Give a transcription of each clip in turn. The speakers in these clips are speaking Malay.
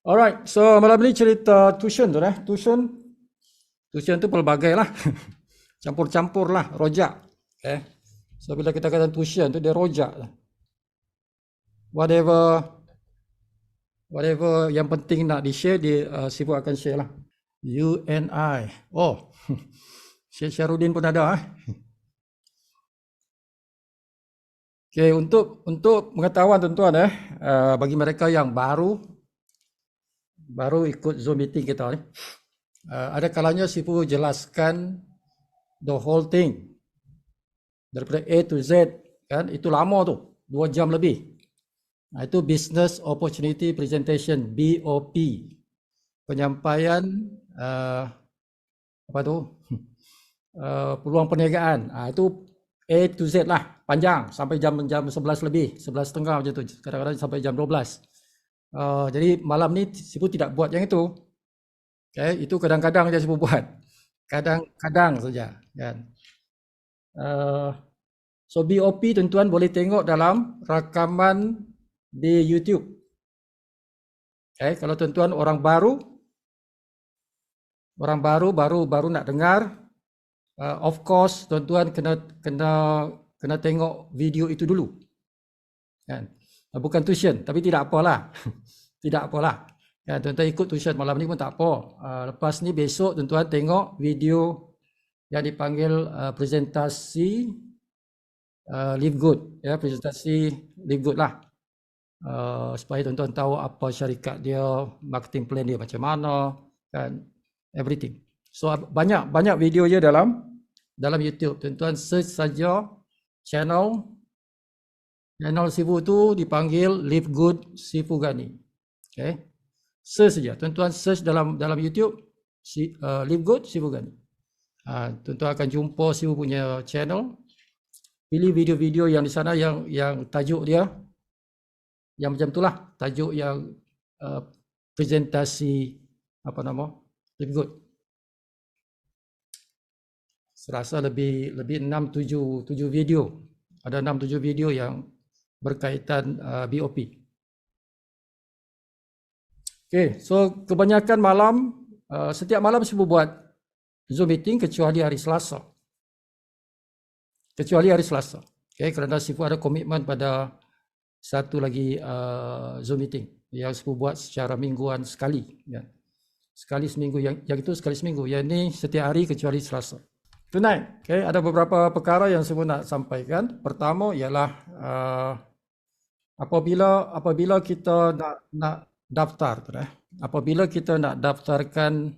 Alright, so malam ni cerita tuition tu Tuition tu pelbagai lah. Campur-campur lah, rojak. So bila kita kata tuition tu dia rojak lah. Whatever yang penting nak di-share, Sifu akan share lah. You and I. Oh, Syed Syarudin pun ada Okay, untuk pengetahuan tuan-tuan bagi mereka yang baru ikut Zoom meeting kita ni, ada kalanya Sifu jelaskan the whole thing daripada A to Z, kan? Itu lama tu, 2 jam lebih. Itu Business Opportunity Presentation, BOP, penyampaian peluang perniagaan. Itu A to Z lah, panjang sampai jam 11 lebih, 11.30 macam tu, kadang-kadang sampai jam 12. Jadi malam ni Sifu tidak buat yang itu. Itu kadang-kadang je Sifu buat. Kadang-kadang saja, kan. So BOP tuan-tuan boleh tengok dalam rakaman di YouTube. Kalau tuan-tuan orang baru nak dengar, of course tuan-tuan kena tengok video itu dulu, kan. Bukan tuition, tapi tidak apalah. Tidak apalah. Ya, tuan-tuan ikut tuition malam ni pun tak apa. Lepas ni besok tuan-tuan tengok video yang dipanggil presentasi Live Good, ya, presentasi Live Good lah. Supaya tuan-tuan tahu apa syarikat dia, marketing plan dia macam mana, kan, everything. So banyak video je dalam YouTube. Tuan-tuan search saja channel Sifu tu dipanggil Live Good Sifu Ghani. Search saja. Tuan-tuan search dalam YouTube Live Good Sifu Ghani. Tuan-tuan akan jumpa Sifu punya channel. Pilih video-video yang di sana yang tajuk dia yang macam itulah, tajuk yang presentasi Live Good. Serasa lebih 6-7 video. Ada 6-7 video yang berkaitan BOP. Okay, so kebanyakan setiap malam Sifu buat Zoom meeting kecuali hari Selasa. Kerana Sifu ada komitmen pada satu lagi Zoom meeting yang Sifu buat secara mingguan sekali, ya. Sekali seminggu, yang itu sekali seminggu. Yang ini setiap hari kecuali Selasa. Tonight, ada beberapa perkara yang Sifu nak sampaikan. Pertama ialah apabila kita nak daftar, apabila kita nak daftarkan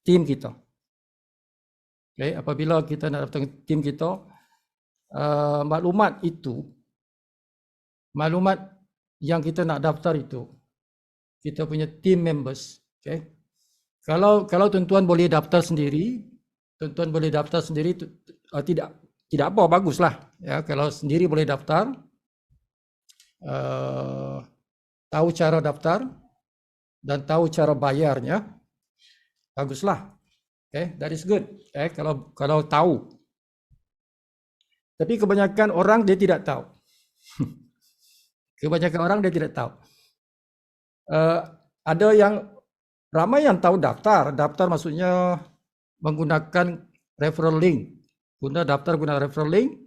tim kita, apabila kita nak daftarkan tim kita, maklumat yang kita nak daftar itu, kita punya team members, Kalau tuan-tuan boleh daftar sendiri, tidak apa, baguslah, ya. Kalau sendiri boleh daftar, tahu cara daftar dan tahu cara bayarnya, baguslah. That is good. Kalau tahu. Tapi kebanyakan orang dia tidak tahu. Ada ramai yang tahu daftar maksudnya menggunakan referral link. Guna referral link,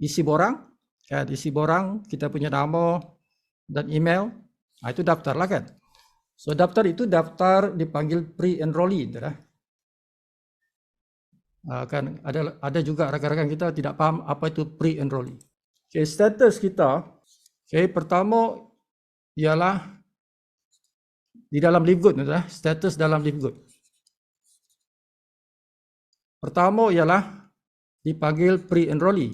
isi borang, kita punya nama dan email, itu daftarlah, kan. So daftar itu dipanggil pre-enrollee, kan ada juga rakan-rakan kita tidak faham apa itu pre-enrollee. Status kita, pertama ialah di dalam Live Good, status dalam Live Good. Pertama ialah dipanggil pre-enrollee.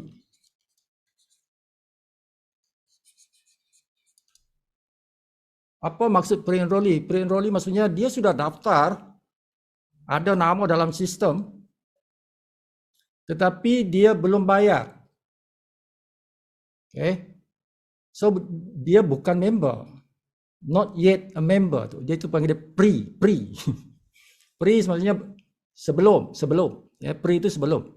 Apa maksud pre-enrollee? Pre-enrollee maksudnya dia sudah daftar, ada nama dalam sistem, tetapi dia belum bayar. So dia bukan member. Not yet a member tu. Dia tu panggil pre. Pre maksudnya sebelum. Pre itu sebelum.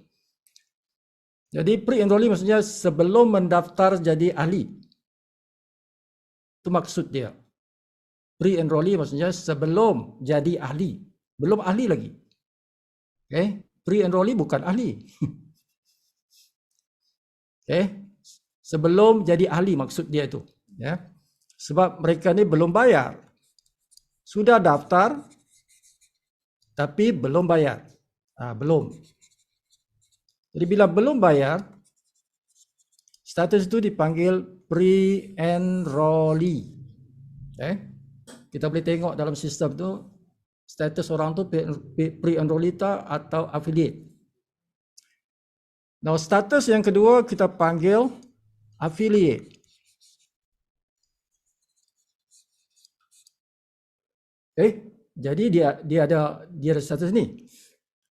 Jadi pre-enrollee maksudnya sebelum mendaftar jadi ahli. Itu maksud dia. Pre-enrollee maksudnya sebelum jadi ahli. Belum ahli lagi. Okay? Pre-enrollee bukan ahli. Okay? Sebelum jadi ahli maksud dia itu. Ya. Sebab mereka ni belum bayar. Sudah daftar tapi belum bayar. Belum. Jadi bila belum bayar, status itu dipanggil pre-enrollee. Okay? Kita boleh tengok dalam sistem tu status orang tu pre-enrollee atau affiliate. Now status yang kedua kita panggil affiliate. Jadi dia ada status ni.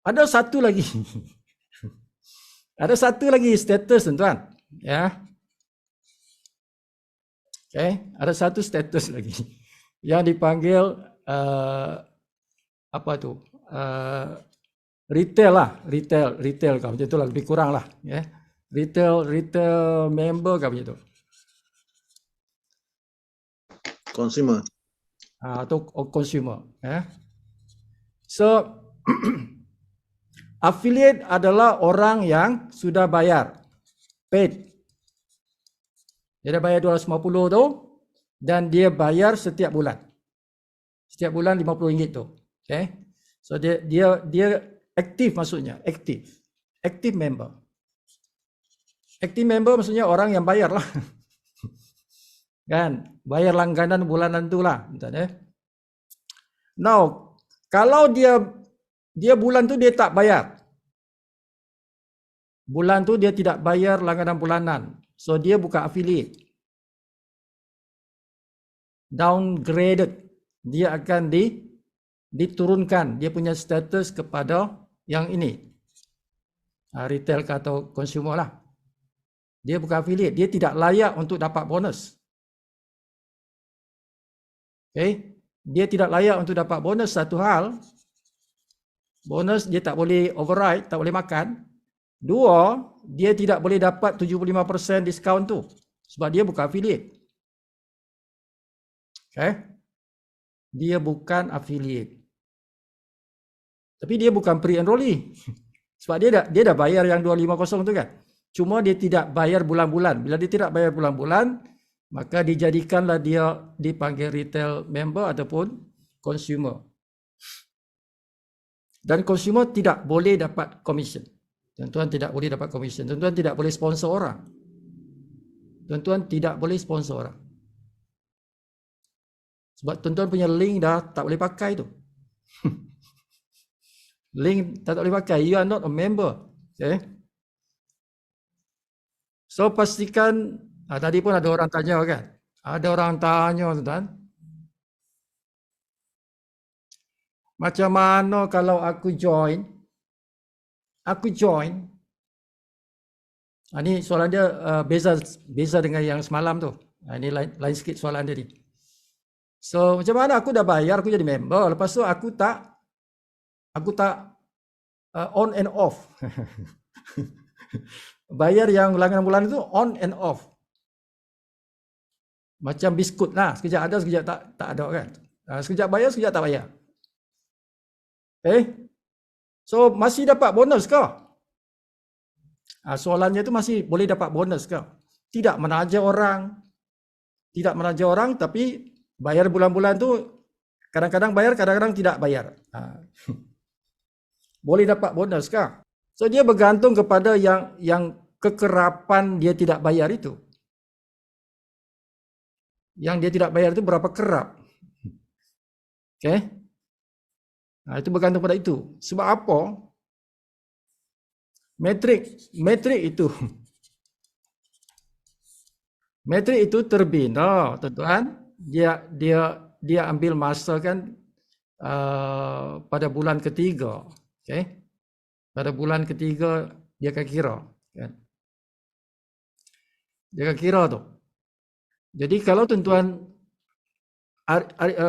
Ada satu lagi. Ada satu lagi status tuan-tuan, ya. Ada satu status lagi yang dipanggil apa tu? Retail lah, retail kan macam itulah, lebih kurang lah, ya. Retail member kan macam tu. Consumer. Atau consumer, ya. So affiliate adalah orang yang sudah bayar, paid. Dia dah bayar 250 tu dan dia bayar setiap bulan. Setiap bulan RM50 tu. Okay. So dia aktif maksudnya, aktif member. Aktif member maksudnya orang yang bayar lah. Kan, bayar langganan bulanan tu lah. Now, kalau dia bulan tu dia tak bayar. Bulan tu dia tidak bayar langganan bulanan. So dia bukan affiliate. Downgraded. Dia akan diturunkan dia punya status kepada yang ini. Retail atau consumer lah. Dia bukan affiliate. Dia tidak layak untuk dapat bonus. Okay. Dia tidak layak untuk dapat bonus satu hal. Bonus dia tak boleh override, tak boleh makan. Dua, dia tidak boleh dapat 75% diskaun tu. Sebab dia bukan affiliate. Okay. Dia bukan affiliate. Tapi dia bukan pre-enrollee. Sebab dia dah bayar yang 250 tu kan. Cuma dia tidak bayar bulan-bulan. Bila dia tidak bayar bulan-bulan, maka dijadikanlah dia dipanggil retail member ataupun consumer. Dan consumer tidak boleh dapat commission. Tuan-tuan tidak boleh dapat commission. Tuan-tuan tidak boleh sponsor orang. Tuan-tuan tidak boleh sponsor orang. Sebab tuan-tuan punya link dah tak boleh pakai tu. Link tak boleh pakai. You are not a member. Okay. So pastikan, tadi pun ada orang tanya kan. Ada orang tanya tuan-tuan. Macam mana kalau aku join? Ini soalan dia beza dengan yang semalam tu. Ini lain sikit soalan dia ni. So macam mana aku dah bayar, aku jadi member. Lepas tu aku tak on and off. Bayar yang langganan bulan itu on and off. Macam biskut lah. Sekejap ada, sekejap tak ada kan. Sekejap bayar, sekejap tak bayar. So masih dapat bonus ke? Soalannya tu masih boleh dapat bonus ke? Tidak menaja orang. Tidak menaja orang tapi bayar bulan-bulan tu kadang-kadang bayar, kadang-kadang tidak bayar. Boleh dapat bonus ke? So dia bergantung kepada yang kekerapan dia tidak bayar itu. Yang dia tidak bayar itu berapa kerap. Okay? Itu bergantung pada itu. Sebab apa? Metrik itu terbina, tuan-tuan. Dia ambil masa kan pada bulan ketiga. Okay? Pada bulan ketiga dia akan kira. Kan? Dia akan kira tu. Jadi kalau tuan-tuan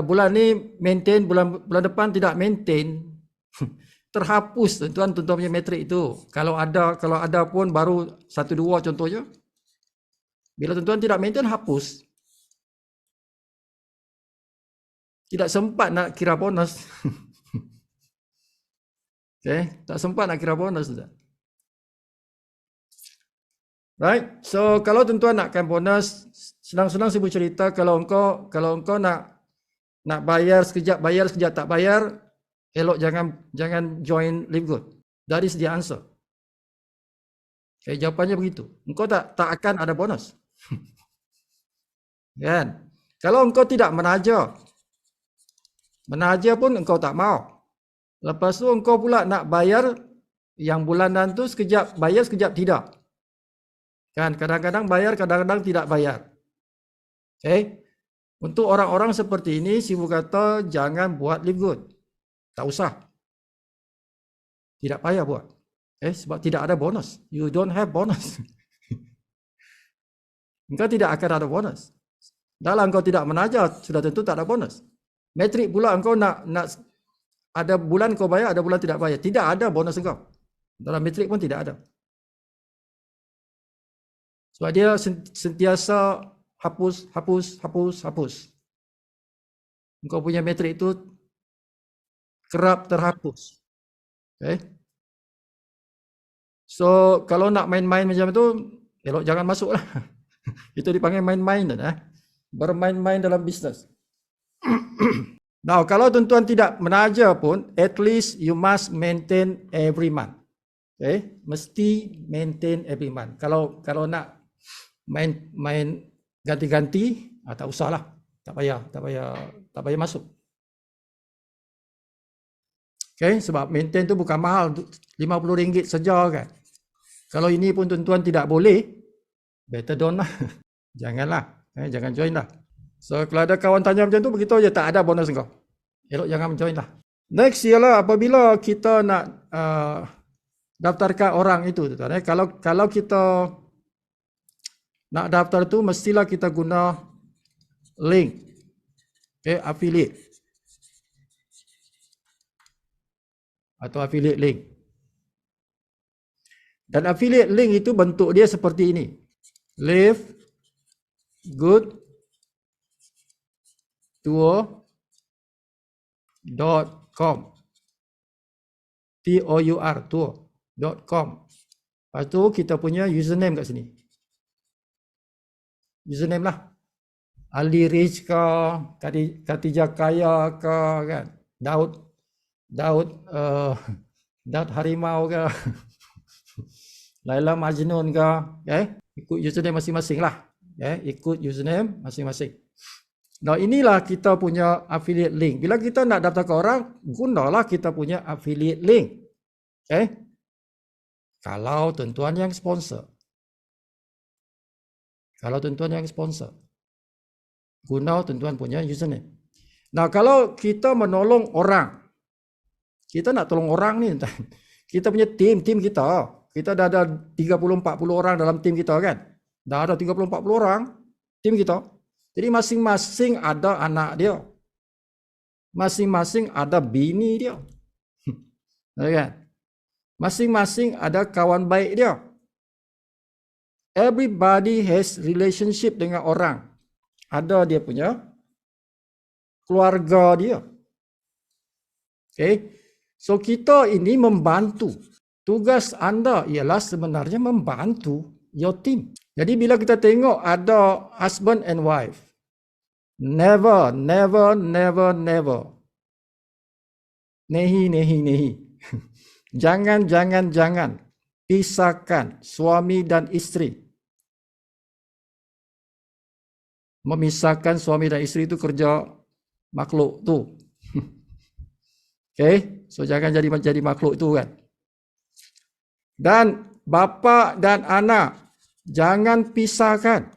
bulan ni maintain, bulan depan tidak maintain, terhapus tuan-tuan punya metrik itu. Kalau ada pun baru 1-2 contohnya. Bila tuan-tuan tidak maintain, hapus. Tidak sempat nak kira bonus. Okay, tak sempat nak kira bonus sudah. Right? So kalau tuan-tuan nakkan bonus, senang-senang saya bercerita kalau engkau nak bayar sekejap tak bayar, elok jangan join Live Good. That is the answer. Okay, jawapannya begitu. Engkau tak akan ada bonus. Kan? Kalau engkau tidak menaja pun engkau tak mau. Lepas tu engkau pula nak bayar yang bulanan tu sekejap bayar sekejap tidak. Kan kadang-kadang bayar kadang-kadang tidak bayar. Okay? Untuk orang-orang seperti ini si kata jangan buat Live Good. Tak usah. Tidak payah buat. Sebab tidak ada bonus. You don't have bonus. Engkau tidak akan ada bonus. Dalam engkau tidak menaja sudah tentu tak ada bonus. Metrik pula engkau nak ada bulan kau bayar, ada bulan tidak bayar. Tidak ada bonus engkau. Dalam metrik pun tidak ada. Sebab dia sentiasa hapus. Engkau punya metrik itu kerap terhapus. Okay. So, kalau nak main-main macam itu, elok jangan masuklah. Itu dipanggil main-main. Bermain-main dalam bisnes. Now, kalau tuan-tuan tidak menaja pun, at least you must maintain every month. Okay? Mesti maintain every month. Kalau nak main ganti-ganti, tak usahlah. Tak payah masuk. Okay? Sebab maintain tu bukan mahal, RM50 saja kan. Kalau ini pun tuan-tuan tidak boleh, better don't lah. Janganlah. Jangan join lah. So, kalau ada kawan tanya macam tu, begitu aja, tak ada bonus engkau. Elok jangan join lah. Next ialah apabila kita nak daftarkan orang itu. Kalau kita nak daftar tu, mestilah kita guna link. Okay, affiliate. Atau affiliate link. Dan affiliate link itu bentuk dia seperti ini. Live Good Tour.com tour.com. Lepas tu kita punya username kat sini. Username lah. Ali Rich ke, Khatijah Kaya ke, kan? Daud Harimau ke, Laila Majnun ke, ikut username masing-masing lah. Ikut username masing-masing. Nah, inilah kita punya affiliate link. Bila kita nak daftar ke orang, gunalah kita punya affiliate link. Kalau tuan-tuan yang sponsor. Guna tuan-tuan punya username. Nah, kalau kita menolong orang, kita nak tolong orang ni, kita punya tim kita. Kita dah ada 30-40 orang dalam tim kita kan. Dah ada 30-40 orang tim kita. Jadi masing-masing ada anak dia. Masing-masing ada bini dia. Kan? Masing-masing ada kawan baik dia. Everybody has relationship dengan orang. Ada dia punya keluarga dia. Okay? So kita ini membantu. Tugas anda ialah sebenarnya membantu your team. Jadi bila kita tengok ada husband and wife, never. Nehi. Jangan. Pisahkan suami dan isteri. Memisahkan suami dan isteri itu kerja makhluk tu. Okay, so jangan jadi makhluk tu kan. Dan bapa dan anak, jangan pisahkan.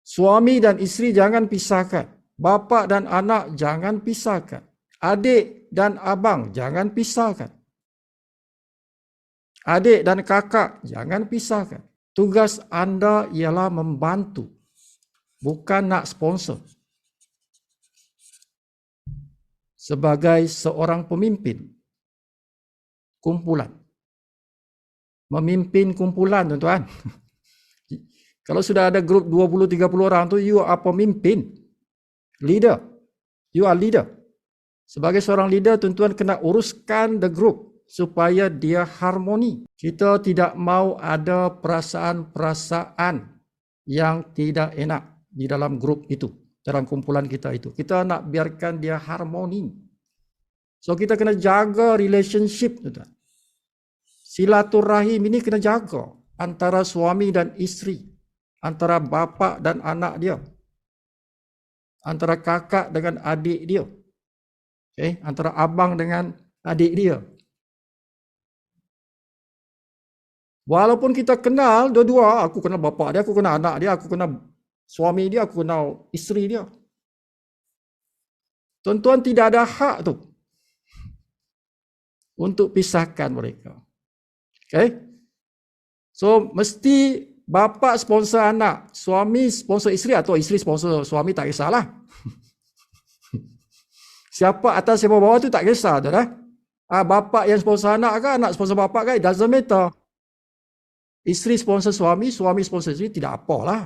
Suami dan isteri jangan pisahkan. Bapa dan anak jangan pisahkan. Adik dan abang jangan pisahkan. Adik dan kakak jangan pisahkan. Tugas anda ialah membantu, bukan nak sponsor. Sebagai seorang pemimpin kumpulan. Memimpin kumpulan, tuan-tuan. Kalau sudah ada grup 20-30 orang tu, you are pemimpin. Leader. You are leader. Sebagai seorang leader, tuan-tuan kena uruskan the group supaya dia harmoni. Kita tidak mau ada perasaan-perasaan yang tidak enak di dalam grup itu, dalam kumpulan kita itu. Kita nak biarkan dia harmoni. So kita kena jaga relationship, tuan-tuan. Silaturahim ini kena jaga antara suami dan isteri, antara bapa dan anak dia, antara kakak dengan adik dia, okay? Antara abang dengan adik dia. Walaupun kita kenal dua-dua, aku kenal bapa dia, aku kenal anak dia, aku kenal suami dia, aku kenal isteri dia. Tuan-tuan tidak ada hak tu untuk pisahkan mereka. Okay? So mesti bapa sponsor anak, suami sponsor isteri atau isteri sponsor suami, tak kisahlah. Siapa atas siapa bawah tu tak kisah tu dah. Bapa yang sponsor anak ke, anak sponsor bapa ke, it doesn't matter. Isteri sponsor suami, suami sponsor isteri, tidak apalah.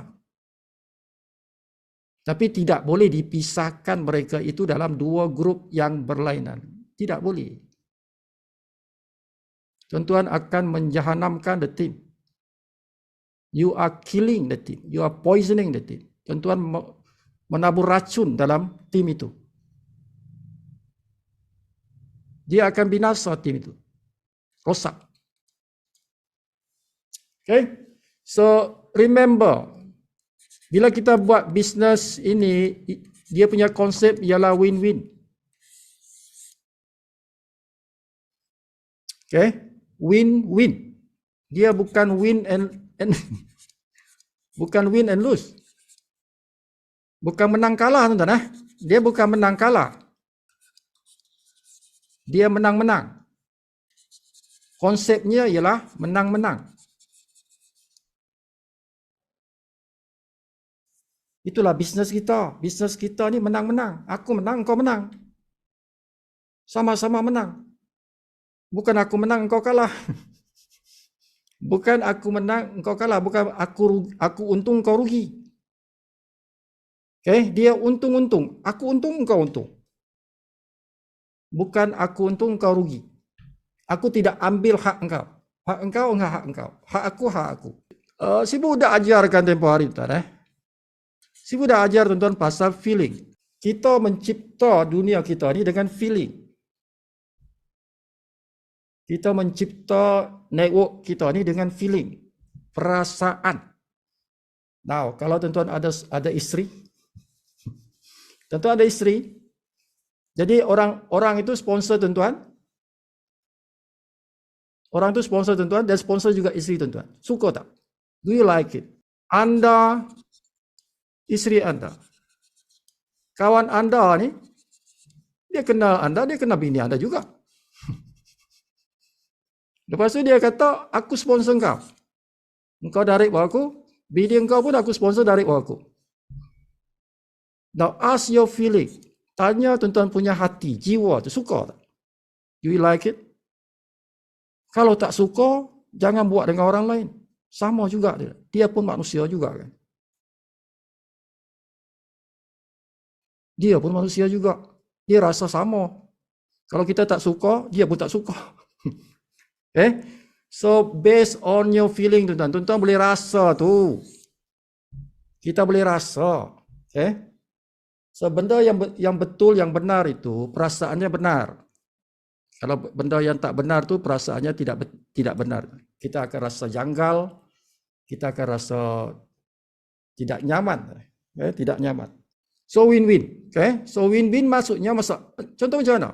Tapi tidak boleh dipisahkan mereka itu dalam dua grup yang berlainan. Tidak boleh. Tuan-tuan akan menjahanamkan the team. You are killing the team. You are poisoning the team. Tuan-tuan menabur racun dalam tim itu. Dia akan binasa tim itu. Rosak. Okay? So, remember, bila kita buat bisnes ini, dia punya konsep ialah win-win. Okay? Win-win. Dia bukan win and bukan win and lose. Bukan menang kalah, tuan-tuan. Dia bukan menang kalah. Dia menang-menang. Konsepnya ialah menang-menang. Itulah bisnes kita. Bisnes kita ni menang-menang. Aku menang, kau menang. Sama-sama menang. Bukan aku menang, kau kalah. Bukan aku menang, kau kalah. Bukan aku untung, kau rugi. Okay? Dia untung-untung. Aku untung, kau untung. Bukan aku untung, kau rugi. Aku tidak ambil hak engkau. Hak engkau, enggak hak engkau. Hak aku, hak aku. Sibu dah ajarkan tempoh hari, tuan. Sibu dah ajar, tuan-tuan, pasal feeling. Kita mencipta dunia kita ni dengan feeling. Kita mencipta network kita ni dengan feeling. Perasaan. Now, kalau tuan-tuan ada isteri. Tuan-tuan ada isteri. Jadi orang itu sponsor tuan-tuan. Orang itu sponsor tuan-tuan dan sponsor juga isteri tuan-tuan. Suka tak? Do you like it? Anda, isteri anda, kawan anda ni, dia kenal anda, dia kenal bini anda juga. Lepas tu dia kata, aku sponsor kau. Engkau direct buat aku, bini engkau pun aku sponsor direct buat aku. Now ask your feeling. Tanya tuan-tuan punya hati, jiwa tu, suka tak? Do you like it? Kalau tak suka, jangan buat dengan orang lain. Sama juga dia. Dia pun manusia juga kan. Dia pun manusia juga. Dia rasa sama. Kalau kita tak suka, dia pun tak suka. So based on your feeling, tuan-tuan. Tuan-tuan boleh rasa tu. Kita boleh rasa. So benda yang betul, yang benar itu, perasaannya benar. Kalau benda yang tak benar tu, perasaannya tidak benar. Kita akan rasa janggal. Kita akan rasa tidak nyaman. Tidak nyaman. So win-win. So win-win maksudnya, contoh macam mana?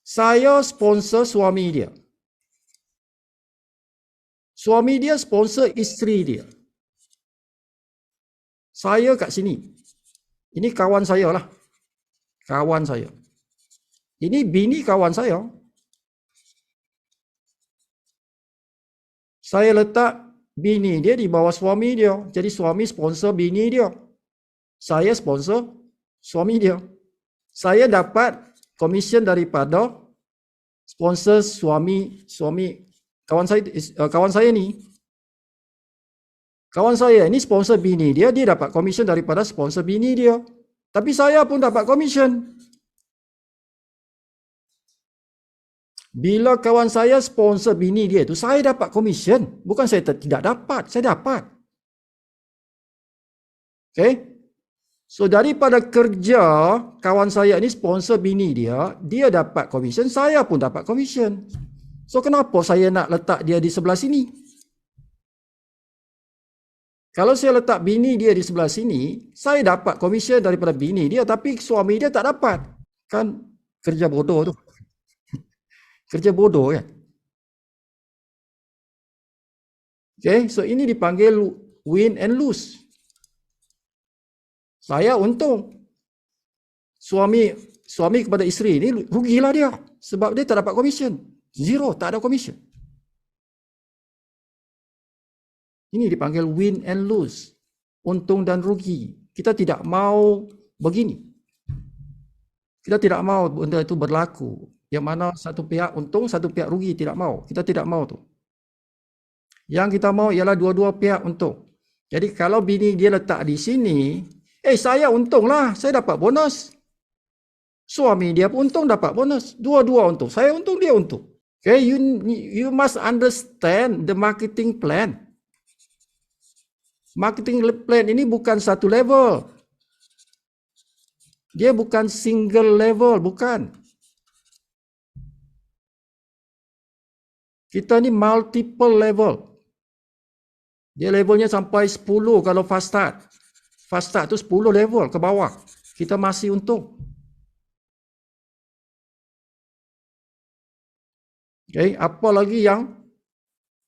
Saya sponsor suami dia. Suami dia sponsor isteri dia. Saya kat sini. Ini kawan saya lah. Kawan saya. Ini bini kawan saya. Saya letak bini dia di bawah suami dia. Jadi suami sponsor bini dia. Saya sponsor suami dia. Saya dapat komisen daripada sponsor suami kawan saya ni. Kawan saya ini sponsor bini dia, dia dapat komisen daripada sponsor bini dia. Tapi saya pun dapat komisen. Bila kawan saya sponsor bini dia itu, saya dapat komisen. Bukan saya tidak dapat, saya dapat. Okay? So daripada kerja kawan saya ni sponsor bini dia, dia dapat komisen, saya pun dapat komisen. So kenapa saya nak letak dia di sebelah sini? Kalau saya letak bini dia di sebelah sini, saya dapat komisen daripada bini dia, tapi suami dia tak dapat. Kan kerja bodoh tu. Kerja bodoh kan. Okay, so ini dipanggil win and lose. Saya untung. Suami kepada isteri ini rugilah dia. Sebab dia tak dapat komisen. Zero, tak ada komisen. Ini dipanggil win and lose. Untung dan rugi. Kita tidak mau begini. Kita tidak mau benda itu berlaku. Yang mana satu pihak untung, satu pihak rugi. Tidak mau. Kita tidak mau tu. Yang kita mau ialah dua-dua pihak untung. Jadi kalau bini dia letak di sini, saya untunglah. Saya dapat bonus. Suami dia pun untung dapat bonus. Dua-dua untung. Saya untung, dia untung. Okay, you must understand the marketing plan. Marketing plan ini bukan satu level. Dia bukan single level, bukan. Kita ni multiple level. Dia levelnya sampai 10 kalau fast start. Fast start tu 10 level ke bawah. Kita masih untung. Okay, apa lagi yang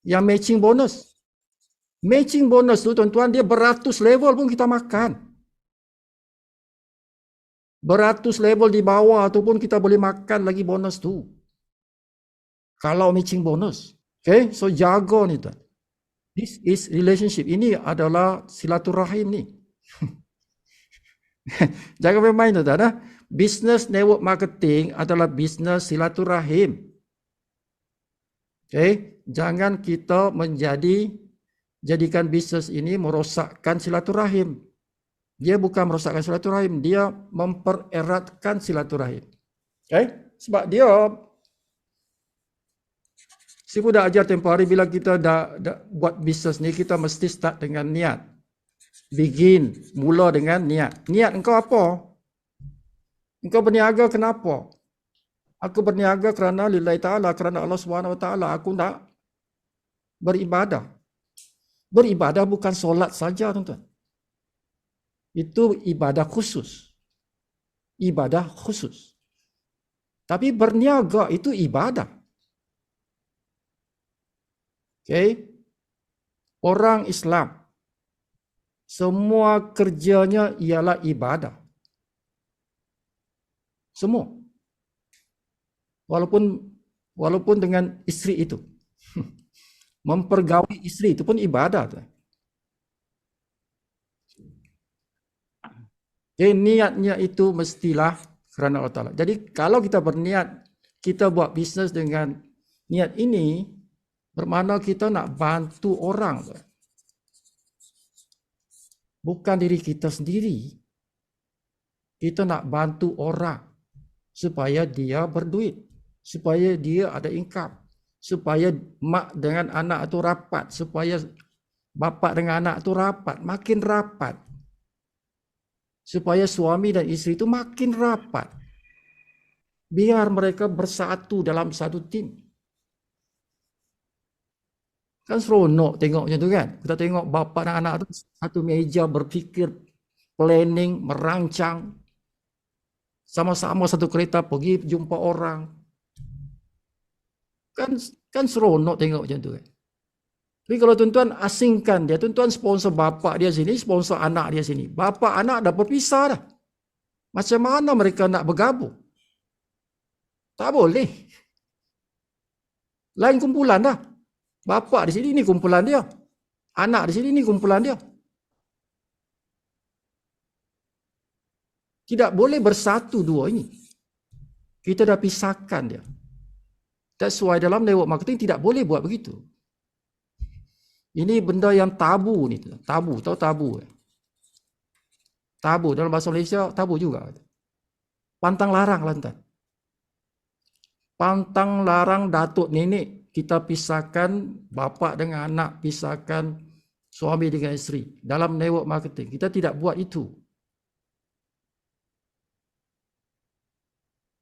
matching bonus? Matching bonus tu tuan-tuan, dia beratus level pun kita makan. Beratus level di bawah tu pun kita boleh makan lagi bonus tu. Kalau matching bonus. Okay, so jaga ni tuan. This is relationship. Ini adalah silaturahim ni. Jangan bermain tuan-tuan. Business network marketing adalah business silaturahim. Okay, jangan kita jadikan bisnes ini merosakkan silaturahim. Dia bukan merosakkan silaturahim, dia mempereratkan silaturahim. Okay? Sebab dia, saya pun dah ajar tempoh hari, bila kita dah buat bisnes ni, kita mesti start dengan niat. Mula dengan niat. Niat engkau apa? Engkau berniaga kenapa? Aku berniaga kerana lillahi ta'ala, kerana Allah SWT. Aku nak beribadah. Beribadah bukan solat saja, tuan-tuan. Itu ibadah khusus. Ibadah khusus. Tapi berniaga itu ibadah. Okay? Orang Islam, semua kerjanya ialah ibadah. Semua. Walaupun dengan isteri itu. Mempergauli isteri itu pun ibadah. Jadi niatnya itu mestilah kerana Allah Ta'ala. Jadi kalau kita berniat, kita buat bisnes dengan niat ini, bermakna kita nak bantu orang. Bukan diri kita sendiri. Kita nak bantu orang supaya dia berduit, supaya dia ada income, supaya mak dengan anak itu rapat, supaya bapa dengan anak itu rapat, makin rapat. Supaya suami dan isteri itu makin rapat. Biar mereka bersatu dalam satu tim. Kan seronok tengoknya tu kan. Kita tengok bapa dan anak itu satu meja berfikir, planning, merancang. Sama-sama satu kereta pergi jumpa orang. Kan seronok tengok macam tu kan. Tapi kalau tuan-tuan asingkan dia, tuan-tuan sponsor bapa dia sini, sponsor anak dia sini. Bapa anak dah berpisah dah. Macam mana mereka nak bergabung? Tak boleh. Lain kumpulan dah. Bapa di sini ni kumpulan dia. Anak di sini ni kumpulan dia. Tidak boleh bersatu dua ini. Kita dah pisahkan dia. That's why dalam network marketing tidak boleh buat begitu. Ini benda yang tabu ni. Tabu, tahu tabu? Tabu dalam bahasa Malaysia, tabu juga. Pantang larang lantas. Pantang larang datuk nenek kita pisahkan, bapa dengan anak pisahkan, suami dengan isteri. Dalam network marketing, kita tidak buat itu.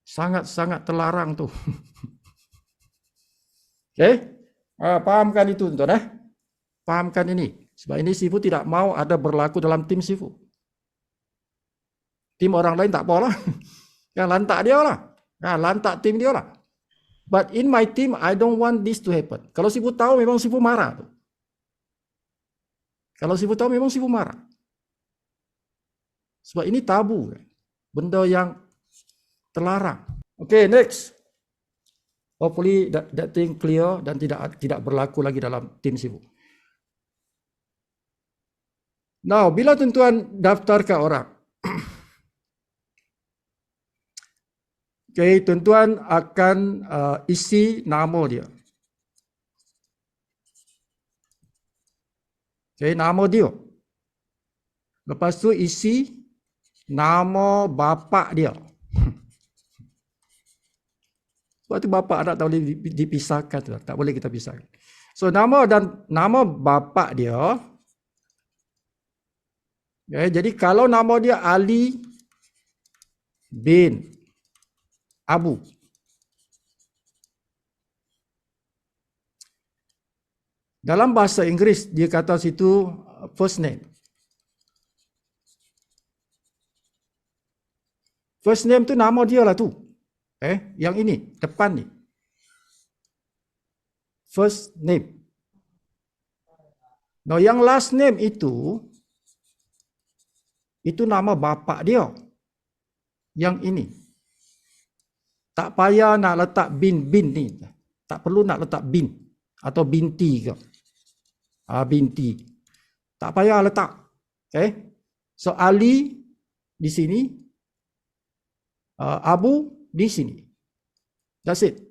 Sangat-sangat terlarang tu. Okey? Fahamkan itu tuan-tuan. Fahamkan ini. Sebab ini Sifu tidak mau ada berlaku dalam tim Sifu. Tim orang lain tak apalah. Yang lantak dia lah. Lantak tim dia lah. But in my team, I don't want this to happen. Kalau Sifu tahu, memang Sifu marah. Tu. Kalau Sifu tahu, memang Sifu marah. Sebab ini tabu. Benda yang terlarang. Okay, next. Hopefully that thing clear dan tidak berlaku lagi dalam tim Sifu. Now, bila tuan-tuan daftarkan orang, okay, tuan-tuan akan isi nama dia. Okay, nama dia. Lepas tu isi nama bapa dia. Sebab tu bapa anak tak boleh dipisahkan. Tak boleh kita pisahkan. So, nama bapa dia. Okay, jadi kalau nama dia Ali bin Abu. Dalam bahasa Inggeris, dia kata situ first name. First name tu nama dia lah tu. Yang ini, depan ni. First name. Now, yang last name itu nama bapa dia. Yang ini. Tak payah nak letak bin ni. Tak perlu nak letak bin. Atau binti ke. Binti. Tak payah letak. Okay. So, Ali di sini. Abu di sini. That's it.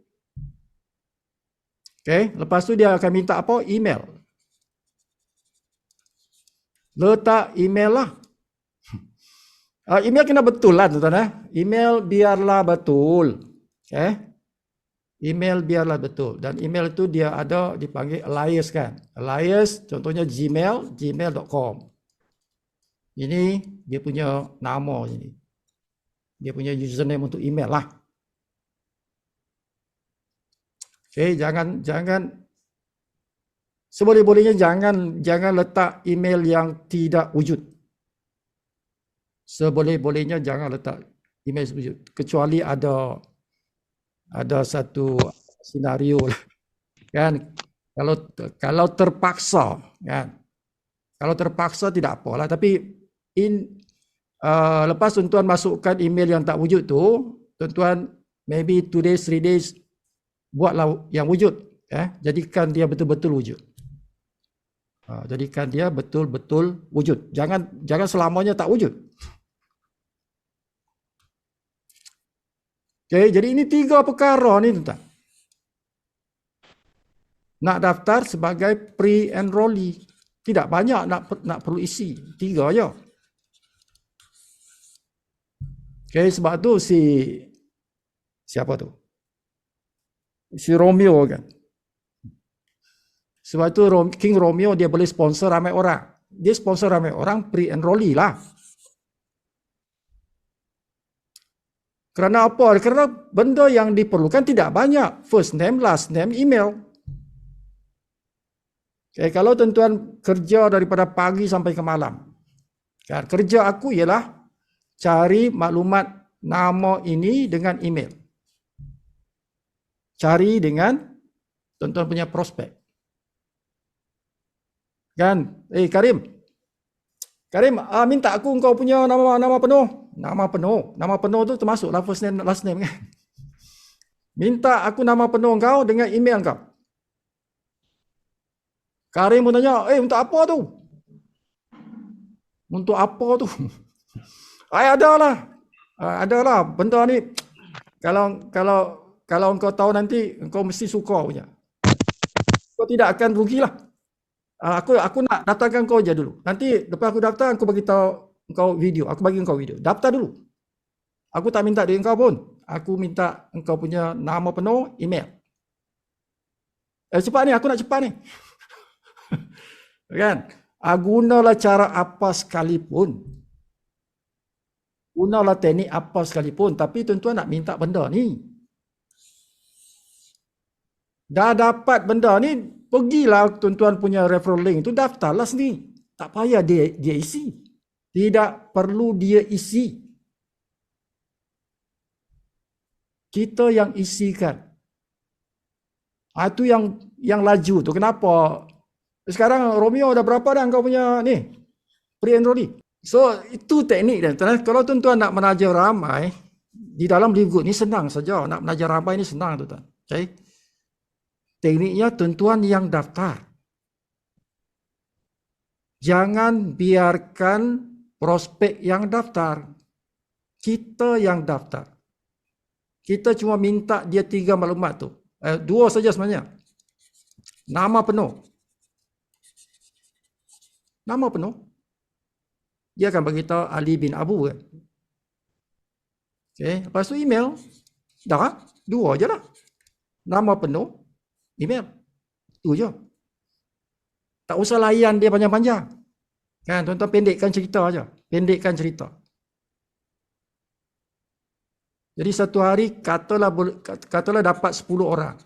Okay. Lepas tu dia akan minta apa? Email. Letak email lah. Email kena betul lah tuan-tuan. Email biarlah betul. Okay. Email biarlah betul. Dan email itu dia ada dipanggil alias kan. Alias contohnya Gmail, gmail.com. Ini dia punya nama ini. Dia punya username untuk email lah. Okay, jangan seboleh-bolehnya jangan letak email yang tidak wujud. Seboleh-bolehnya jangan letak email wujud. Kecuali ada satu senario lah. Kan? Kalau terpaksa, kan? Kalau terpaksa tidak apalah. Tapi lepas tuan-tuan masukkan email yang tak wujud tu, tuan-tuan maybe 2 days, 3 days buatlah yang wujud. Jadikan dia betul-betul wujud. Jadikan dia betul-betul wujud. Jangan selamanya tak wujud. Okay, jadi ini 3 perkara ni tuan-tuan. Nak daftar sebagai pre-enrollee. Tidak banyak nak perlu isi. 3 je. Okay, sebab tu siapa tu? Si Romeo kan. Sebab tu King Romeo dia boleh sponsor ramai orang. Dia sponsor ramai orang pre-enrollee lah. Kerana apa? Kerana benda yang diperlukan tidak banyak. First name, last name, email. Okay, kalau tuan-tuan kerja daripada pagi sampai ke malam. Kan, kerja aku ialah cari maklumat nama ini dengan email. Cari dengan tuan-tuan punya prospek. Kan? Karim. Karim, minta aku engkau punya nama penuh. Nama penuh tu termasuklah first name, last name kan. Minta aku nama penuh engkau dengan email engkau. Karim pun tanya, untuk apa tu? Untuk apa tu? Adalah benda ni. Kalau engkau tahu nanti, engkau mesti suka punya. Kau tidak akan rugilah. Aku nak daftarkan kau je dulu. Nanti lepas aku daftar, aku bagi tahu kau video. Aku bagi kau video. Daftar dulu. Aku tak minta duit kau pun. Aku minta engkau punya nama penuh, email. Cepat ni, aku nak cepat ni. Kan? Gunalah cara apa sekalipun. Gunalah teknik apa sekalipun. Tapi tuan-tuan nak minta benda ni. Dah dapat benda ni, pergilah tuan-tuan punya referral link tu, daftarlah sendiri. Tak payah dia isi. Tidak perlu dia isi. Kita yang isikan. Itu yang laju tu. Kenapa? Sekarang Romeo dah berapa dah kau punya ni? Pre-enrollee. So, itu teknik dia. Kalau tuan-tuan nak menaja ramai, di dalam Live Good ni senang saja. Nak menaja ramai ni senang tuan-tuan. Okay? Tekniknya tuan-tuan yang daftar. Jangan biarkan prospek yang daftar. Kita yang daftar. Kita cuma minta dia 3 maklumat tu. 2 saja sebenarnya. Nama penuh. Nama penuh. Dia akan beritahu Ali bin Abu. Okay. Lepas tu email. Dah, 2 je lah. Nama penuh, email. Itu je. Tak usah layan dia panjang-panjang. Kan, tuan-tuan pendekkan cerita aja. Pendekkan cerita. Jadi satu hari katalah dapat 10 orang.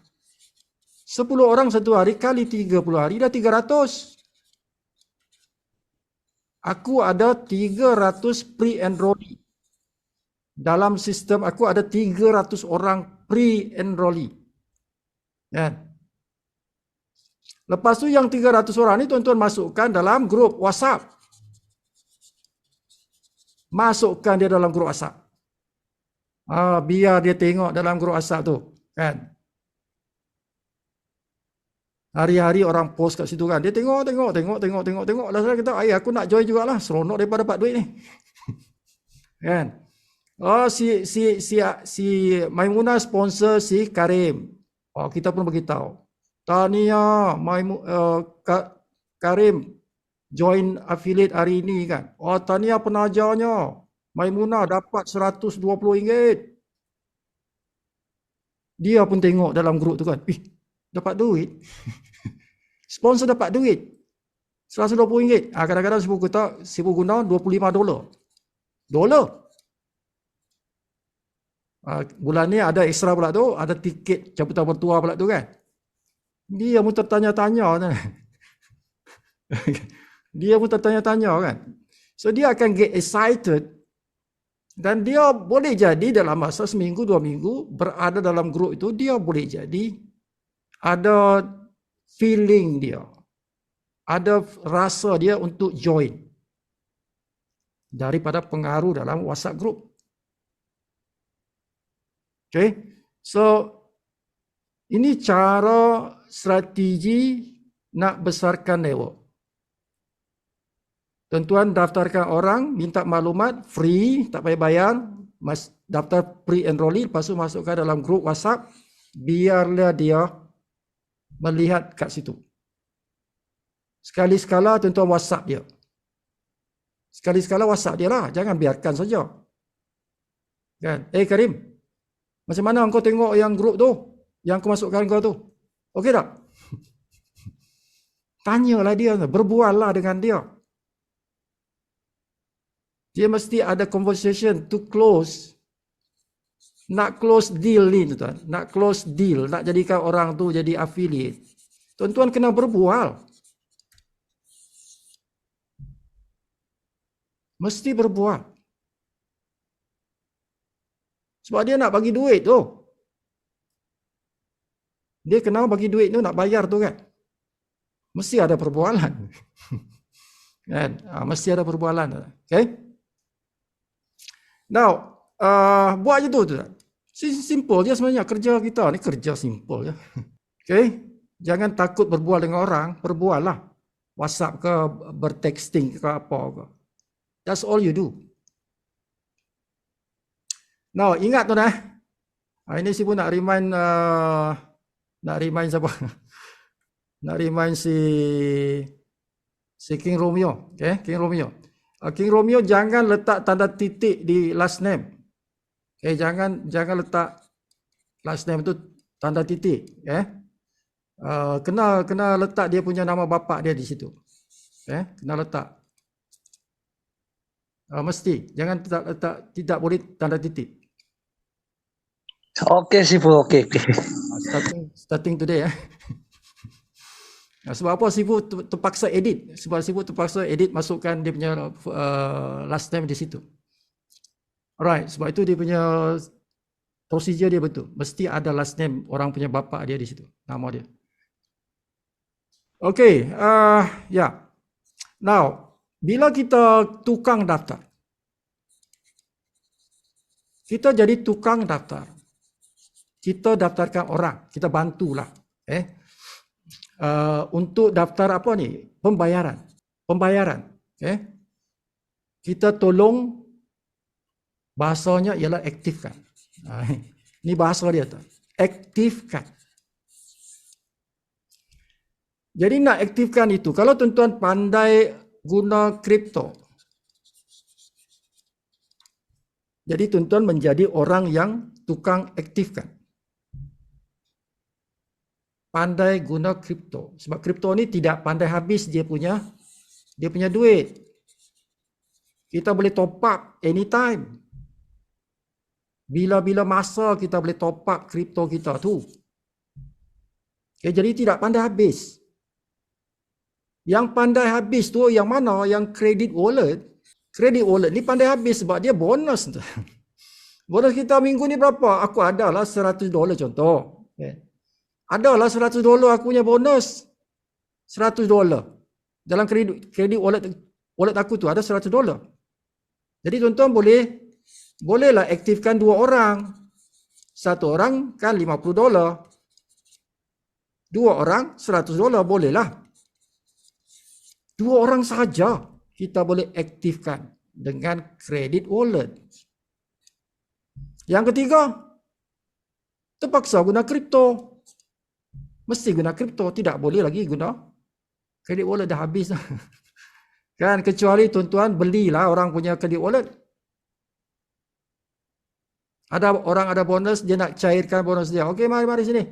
10 orang satu hari kali 30 hari dah 300. Aku ada 300 pre-enrollee. Dalam sistem aku ada 300 orang pre-enrollee. Kan? Lepas tu yang 300 orang ni tuan-tuan masukkan dalam grup WhatsApp. Masukkan dia dalam grup WhatsApp. Biar dia tengok dalam grup WhatsApp tu. Kan? Hari-hari orang post kat situ kan. Dia tengok. Lalu kita, aku nak join jugalah. Seronok daripada dapat duit ni. Kan? Si Maimunah sponsor si Karim. Kita pun beritahu. Tahniah Karim join affiliate hari ini kan. Tahniah penajarnya. Maimunah dapat RM120. Dia pun tengok dalam grup tu kan. Dapat duit. Sponsor dapat duit. RM120. Kadang-kadang sibuk guna $25. Bulan ni ada extra pula tu. Ada tiket jabatan bertua pula tu kan. Dia pun tertanya-tanya. Dia pun tertanya-tanya kan. So dia akan get excited. Dan dia boleh jadi dalam masa seminggu, 2 minggu berada dalam grup itu, dia boleh jadi ada feeling dia. Ada rasa dia untuk join. Daripada pengaruh dalam WhatsApp group. Okay. So, ini cara strategi nak besarkan network. Tuan-tuan daftarkan orang, minta maklumat, free, tak payah bayar, daftar pre-enrollee, lepas tu masukkan dalam grup WhatsApp, biarlah dia melihat kat situ. Sekali-sekala tuan-tuan WhatsApp dia. Sekali-sekala WhatsApp dia lah, jangan biarkan saja. Kan? Karim, macam mana kau tengok yang grup tu, yang aku masukkan kau tu? Okey tak? Tanyalah dia, berbuallah dengan dia. Dia mesti ada conversation to close. Nak close deal ni tuan. Nak close deal. Nak jadikan orang tu jadi affiliate. Tuan-tuan kena berbual. Mesti berbual. Sebab dia nak bagi duit tu. Dia kena bagi duit tu, nak bayar tu kan. Mesti ada perbualan. Kan? Mesti ada perbualan. Okay? Now, buat je tu. Simple je sebenarnya. Kerja kita ni kerja simple je. Okay? Jangan takut berbual dengan orang. Berbual lah. WhatsApp ke, bertexting ke apa ke. That's all you do. Now, ingat tu dah. Ini si pun nak remind siapa? Nak remind si Si King Romeo. Okay, King Romeo. King Romeo jangan letak tanda titik di last name. Okay, jangan letak last name tu tanda titik. Okay. Kena letak dia punya nama bapa dia di situ. Okay, kena letak. Mesti. Jangan letak tidak boleh tanda titik. Oke, Sifu. Oke. Starting today. Sebab apa Sifu terpaksa edit? Sebab Sifu terpaksa edit masukkan dia punya last name di situ. Alright, sebab itu dia punya procedure dia betul. Mesti ada last name orang punya bapa dia di situ, nama dia. Okay, yeah. Now, bila kita tukang daftar, kita jadi tukang daftar. Kita daftarkan orang, kita bantulah. Untuk daftar apa ni? Pembayaran. Kita tolong, bahasanya ialah aktifkan. Ini bahasa dia tu. Aktifkan. Jadi nak aktifkan itu, kalau tuan-tuan pandai guna kripto, jadi tuan-tuan menjadi orang yang tukang aktifkan. Pandai guna kripto. Sebab kripto ni tidak pandai habis dia punya duit. Kita boleh top up anytime. Bila-bila masa kita boleh top up kripto kita tu. Okay, jadi tidak pandai habis. Yang pandai habis tu yang mana? Yang credit wallet. Credit wallet ni pandai habis sebab dia bonus. Bonus kita minggu ni berapa? Aku adalah $100 contoh. Okay. Adalah $100 aku punya bonus. $100. Dalam credit wallet aku tu ada $100. Jadi tuan-tuan bolehlah aktifkan 2 orang. 1 orang kan $50. 2 orang $100 bolehlah. 2 orang saja kita boleh aktifkan dengan credit wallet. Yang ketiga, terpaksa guna kripto. Mesti guna kripto, tidak boleh lagi guna credit wallet, dah habis. Kan, kecuali tuan-tuan belilah orang punya credit wallet. Ada orang ada bonus, dia nak cairkan bonus dia. Okey, mari sini.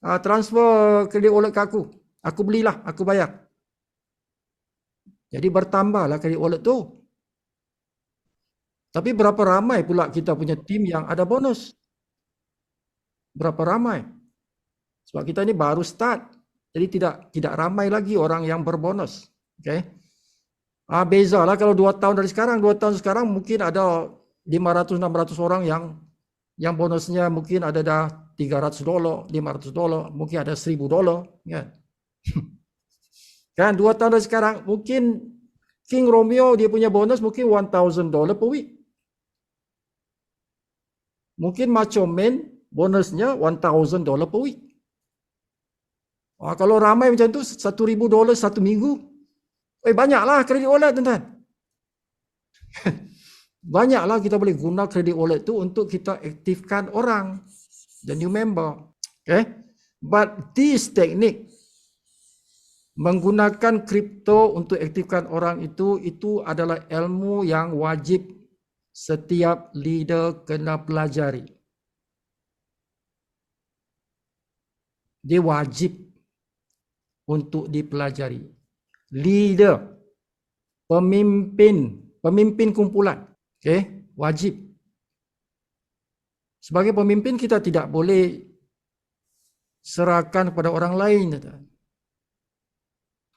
Transfer credit wallet ke aku. Aku belilah, aku bayar. Jadi bertambahlah credit wallet tu. Tapi berapa ramai pula kita punya tim yang ada bonus? Berapa ramai? Sebab kita ni baru start. Jadi tidak ramai lagi orang yang berbonus. Okay? Bezalah kalau 2 tahun dari sekarang. 2 tahun sekarang mungkin ada 500-600 orang yang bonusnya mungkin ada dah $300, $500, mungkin ada $1,000. Kan? Kan 2 tahun dari sekarang mungkin King Romeo dia punya bonus mungkin $1,000 per week. Mungkin Macho Man bonusnya $1,000 per week. Kalau ramai macam tu $1,000 satu minggu. Banyaklah kredit wallet tuan-tuan. Banyaklah kita boleh guna kredit wallet tu untuk kita aktifkan orang, the new member. Okay? But this technique menggunakan kripto untuk aktifkan orang itu adalah ilmu yang wajib setiap leader kena pelajari. Dia wajib untuk dipelajari. Leader, pemimpin kumpulan, okay? Wajib. Sebagai pemimpin kita tidak boleh serahkan kepada orang lain.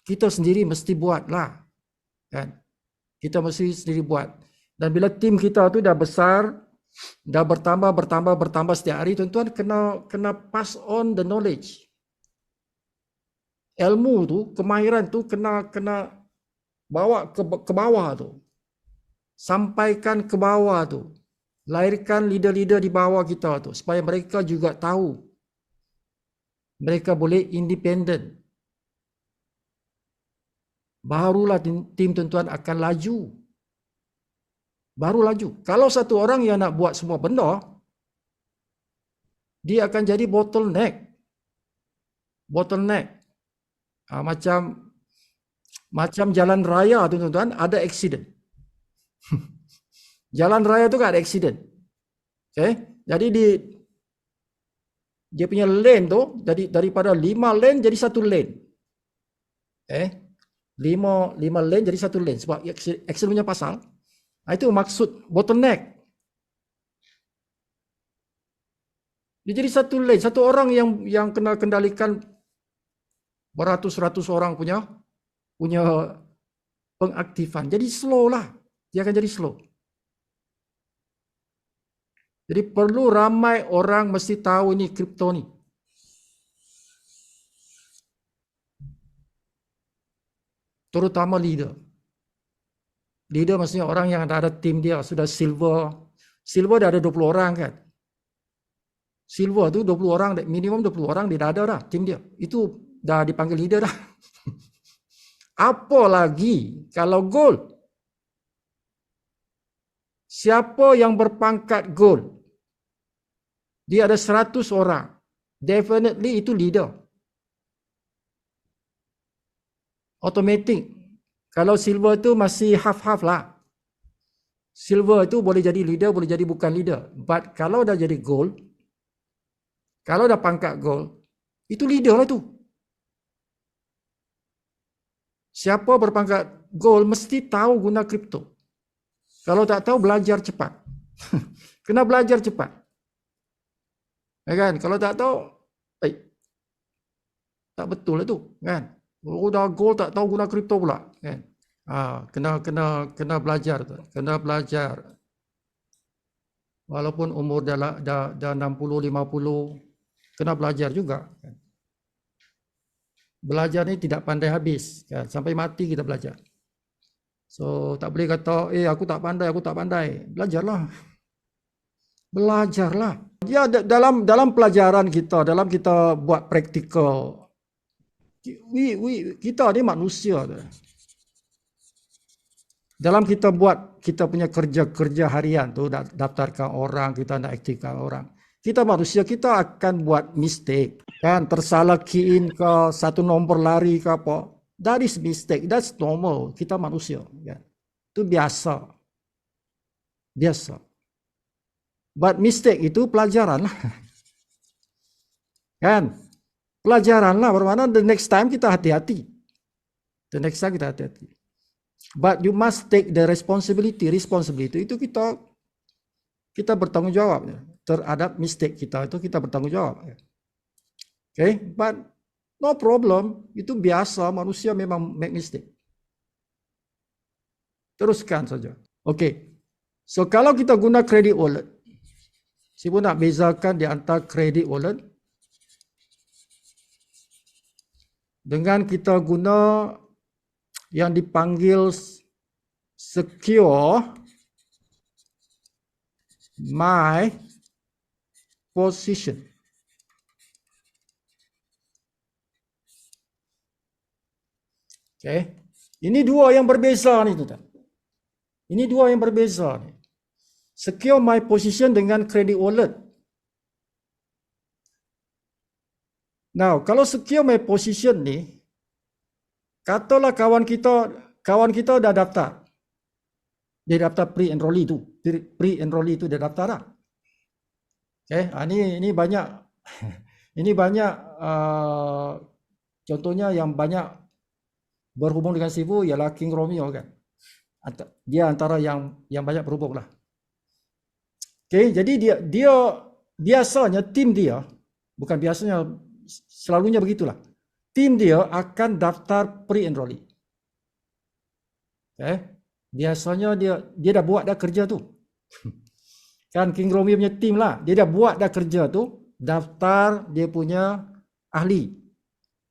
Kita sendiri mesti buatlah, kan? Kita mesti sendiri buat. Dan bila tim kita tu dah besar, dah bertambah setiap hari, tuan-tuan kena pass on the knowledge. Ilmu tu, kemahiran tu kena bawa ke bawah tu. Sampaikan ke bawah tu. Lahirkan leader-leader di bawah kita tu supaya mereka juga tahu. Mereka boleh independen. Barulah tim tuan-tuan akan laju. Baru laju. Kalau satu orang yang nak buat semua benda, dia akan jadi bottleneck. Macam Macam jalan raya tuan-tuan, ada accident. Jalan raya tu kan ada accident. Okay? Jadi dia punya lane tu, jadi daripada 5 lane jadi 1 lane. Okay? 5 lane jadi 1 lane sebab accident punya pasal. Itu maksud bottleneck. Dia jadi 1 lane, satu orang yang kena kendalikan beratus-ratus orang punya pengaktifan. Jadi slow lah. Dia akan jadi slow. Jadi perlu ramai orang mesti tahu ini kripto ni. Terutama leader. Leader maksudnya orang yang ada tim dia sudah silver. Silver dah ada 20 orang kan. Silver tu 20 orang, minimum 20 orang dia dah ada dah tim dia. Itu dah dipanggil leader dah. Apalagi kalau gold. Siapa yang berpangkat gold? Dia ada 100 orang. Definitely itu leader. Automatic. Kalau silver tu masih half-half lah. Silver tu boleh jadi leader, boleh jadi bukan leader. But kalau dah jadi gold, kalau dah pangkat gold, itu leader lah tu. Siapa berpangkat gold mesti tahu guna kripto. Kalau tak tahu, belajar cepat. Kena belajar cepat. Ya kan? Kalau tak tahu, tak betul lah tu. Kan? Dah gold tak tahu guna kripto pula. Kan? Kena belajar. Kena belajar. Walaupun umur dah 60, 50, kena belajar juga. Kan? Belajar ni tidak pandai habis. Kan? Sampai mati kita belajar. So, tak boleh kata, aku tak pandai. Belajarlah. Belajarlah. Ya, dalam pelajaran kita, dalam kita buat praktikal, kita ni manusia. Dalam kita buat kita punya kerja harian tu, daftarkan orang, kita nak aktifkan orang. Kita manusia, kita akan buat mistake. Kan, tersalah key in ke satu nombor lari ke apa. That is mistake. That's normal. Kita manusia. Ya. Itu biasa. Biasa. But mistake itu pelajaran lah. Kan? Pelajaran lah. Bermakna the next time kita hati-hati. The next time kita hati-hati. But you must take the responsibility. Responsibility itu kita bertanggung jawab. Terhadap mistake kita itu kita bertanggung jawab. Okay? But no problem. Itu biasa. Manusia memang make mistake. Teruskan saja. Okay. So, kalau kita guna credit wallet. Saya pun nak bezakan di antara credit wallet dengan kita guna yang dipanggil secure my position. Okay. Ini dua yang berbeza ni tuan. Ini dua yang berbeza ni. Secure my position dengan credit wallet. Now, kalau secure my position ni, katalah kawan kita dah daftar. Dia daftar pre-enrollee tu. Pre-enrollee tu dia daftar dah. Okay, ini banyak ini banyak contohnya yang banyak berhubung dengan Sifu ialah King Romeo kan. Dia antara yang banyak berhubung lah. Okay, jadi dia biasanya tim dia, bukan biasanya, selalunya begitulah. Tim dia akan daftar pre-enrollee. Okay, biasanya dia dah buat dah kerja tu. Kan King Romeo punya tim lah, dia dah buat dah kerja tu, daftar dia punya ahli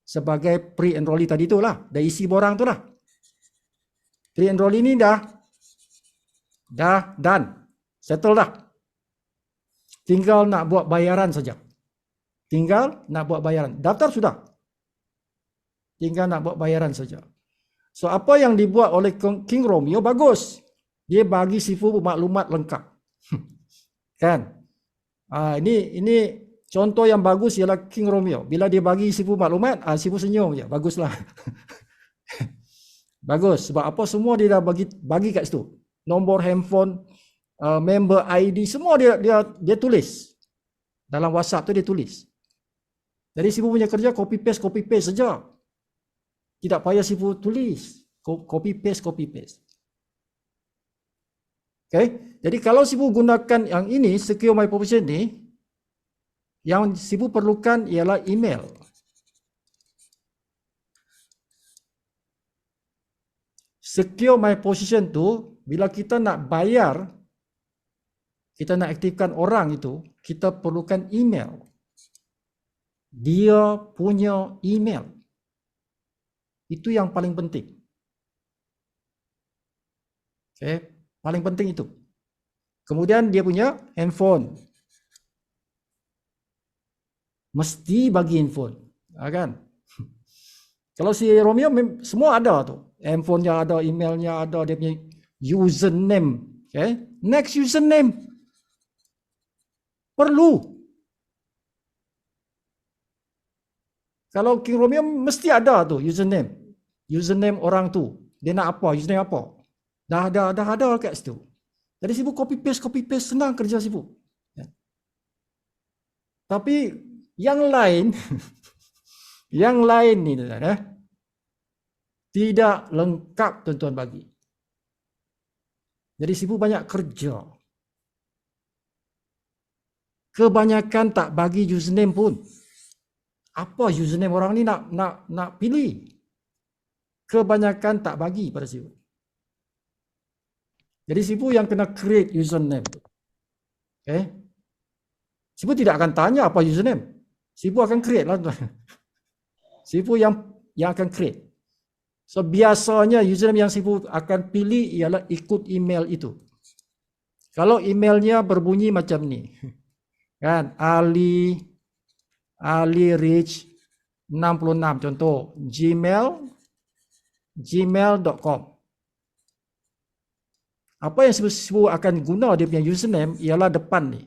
sebagai pre-enrollee tadi tu lah, dah isi borang tu lah. Pre-enrollee ni dah done, settle dah. Tinggal nak buat bayaran saja. Tinggal nak buat bayaran. Daftar sudah. Tinggal nak buat bayaran saja. So, apa yang dibuat oleh King Romeo bagus. Dia bagi Sifu maklumat lengkap. Kan? Ini contoh yang bagus ialah King Romeo. Bila dia bagi Sifu maklumat, Sifu senyum je. Baguslah. Bagus. Sebab apa? Semua dia dah bagi kat situ. Nombor handphone, member ID, semua dia tulis. Dalam WhatsApp tu dia tulis. Jadi Sifu punya kerja copy paste saja. Tidak payah Sifu tulis. Copy paste. Okay? Jadi kalau Sifu gunakan yang ini, Secure My Position ni, yang Sifu perlukan ialah email. Secure My Position tu, bila kita nak bayar, kita nak aktifkan orang itu, kita perlukan email. Dia punya email. Itu yang paling penting. Okay? Paling penting itu. Kemudian dia punya handphone. Mesti bagi handphone. Kan? Kalau si Romeo semua ada tu. Handphonenya ada, emailnya ada, dia punya username. Okay? Next username. Perlu. Kalau King Romeo mesti ada tu username. Username orang tu. Dia nak apa? Username apa? Dah ada kat situ. Jadi Sifu copy paste senang kerja Sifu. Ya. Tapi yang lain yang lain ni tidak lengkap tuan-tuan bagi. Jadi Sifu banyak kerja. Kebanyakan tak bagi username pun. Apa username orang ni nak pilih? Kebanyakan tak bagi pada Sifu. Jadi Sifu yang kena create username. Okay? Sifu tidak akan tanya apa username. Sifu akan create lah. Sifu yang akan create. So biasanya username yang Sifu akan pilih ialah ikut email itu. Kalau emailnya berbunyi macam ni. Kan? Ali Rich 66 contoh. gmail.com. Apa yang Sifu akan guna dia punya username ialah depan ni.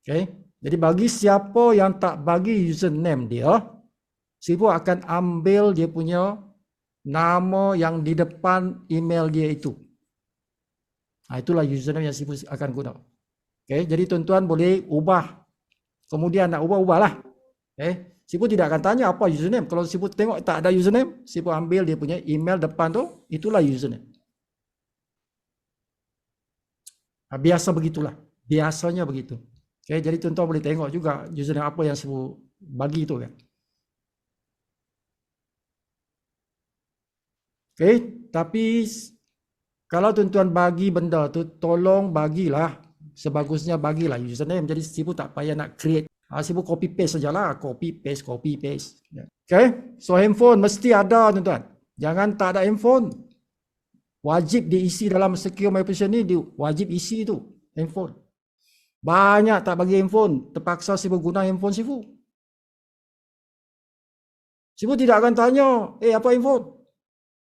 Okay. Jadi bagi siapa yang tak bagi username dia, Sifu akan ambil dia punya nama yang di depan email dia itu. Itulah username yang Sifu akan guna. Okay. Jadi tuan-tuan boleh ubah. Kemudian nak ubah-ubahlah. Okay. Sifu tidak akan tanya apa username. Kalau Sifu tengok tak ada username, Sifu ambil dia punya email depan tu, itulah username. Biasa begitulah. Biasanya begitu. Okay, jadi tuan-tuan boleh tengok juga username apa yang Sifu bagi tu kan. Okay, tapi kalau tuan-tuan bagi benda tu, tolong bagilah. Sebagusnya bagilah username. Jadi Sifu tak payah nak create. Sifu copy paste sajalah. Copy paste. Okay, so handphone mesti ada tuan-tuan. Jangan tak ada handphone. Wajib diisi dalam Secure My Position ni, wajib isi tu handphone. Banyak tak bagi handphone, terpaksa Sifu guna handphone Sifu. Sifu tidak akan tanya, apa handphone?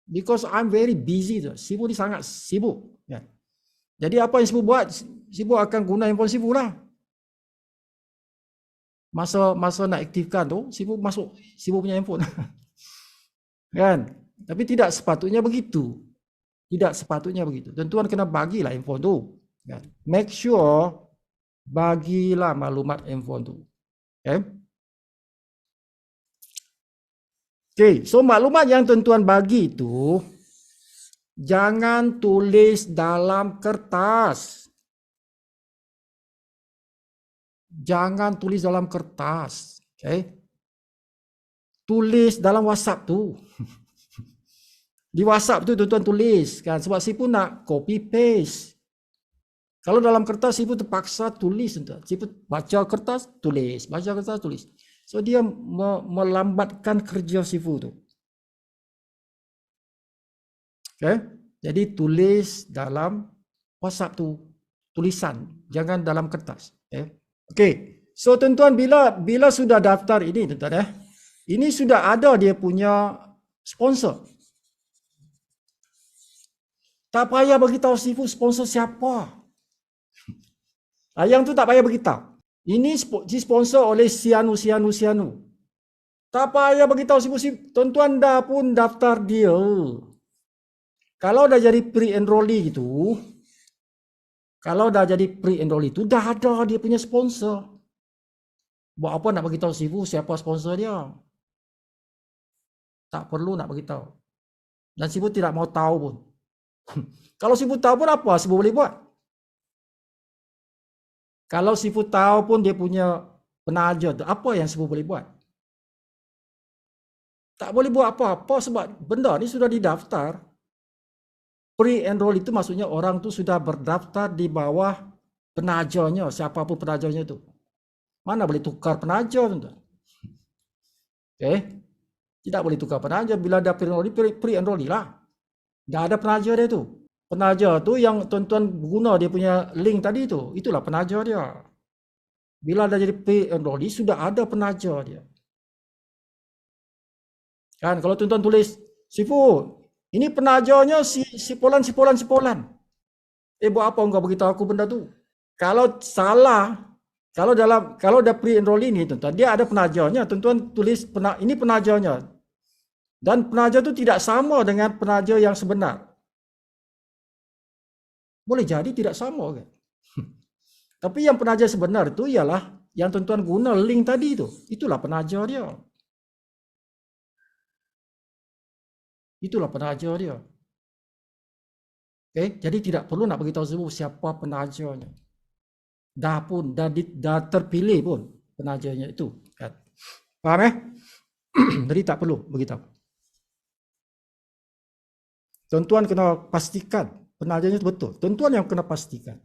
Because I'm very busy tu. Sifu ni sangat sibuk. Ya. Jadi apa yang Sifu buat, Sifu akan guna handphone Sifu lah. Masa nak aktifkan tu, Sifu masuk Sifu punya handphone. Kan? Tapi tidak sepatutnya begitu. Tidak sepatutnya begitu. Tuan-tuan kena bagilah handphone tu. Kan? Make sure bagilah maklumat handphone tu. Okay? Okay, so maklumat yang tuan-tuan bagi tu jangan tulis dalam kertas. Jangan tulis dalam kertas. Okay? Tulis dalam WhatsApp tu. Di WhatsApp tu tuan-tuan tulis kan, sebab Sifu nak copy paste. Kalau dalam kertas Sifu terpaksa tulis, Sifu baca kertas tulis, baca kertas tulis. So dia melambatkan kerja Sifu tu. Okay? Jadi tulis dalam WhatsApp tu, tulisan, jangan dalam kertas. Okay. So tuan-tuan bila sudah daftar ini tuan-tuan ini sudah ada dia punya sponsor. Tak payah bagi tahu Sifu sponsor siapa. Yang tu tak payah beritahu. Ini disponsor oleh Sianu. Tak payah beritahu sibuk-sibuk. Tuan-tuan dah pun daftar dia. Kalau dah jadi pre-enrollee gitu, kalau dah jadi pre-enrollee itu, dah ada dia punya sponsor. Buat apa nak beritahu sibuk siapa sponsor dia? Tak perlu nak beritahu. Dan sibuk tidak mau tahu pun. Kalau sibuk tahu pun apa sibuk boleh buat? Kalau sibuk tahu pun dia punya penaja tu, apa yang sibuk boleh buat? Tak boleh buat apa-apa sebab benda ni sudah didaftar. Pre-enroll itu maksudnya orang tu sudah berdaftar di bawah penajanya, siapapun penajanya itu. Mana boleh tukar penaja tuan-tuan? Tidak boleh tukar penaja. Bila ada pre-enroll lah. Dah ada penaja dia tu. Penaja tu yang tuan-tuan guna dia punya link tadi tu. Itulah penaja dia. Bila dah jadi pre-enroll, sudah ada penaja dia. Kan kalau tuan-tuan tulis, Sifu, ini penajanya si Polan. Buat apa engkau beritahu aku benda tu? Kalau salah, kalau dah pre-enroll ini tuan-tuan, dia ada penajanya, tuan-tuan tulis ini penajanya. Dan penaja itu tidak sama dengan penaja yang sebenar. Boleh jadi tidak sama kan? Tapi yang penaja sebenar itu ialah yang tuan-tuan guna link tadi itu. Itulah penaja dia. Itulah penaja dia. Jadi tidak perlu nak beritahu sebut siapa penajanya. Dah terpilih pun penajanya itu. Kan? Faham Jadi tak perlu beritahu. Tuan-tuan kena pastikan penajanya itu betul. Tuan-tuan yang kena pastikan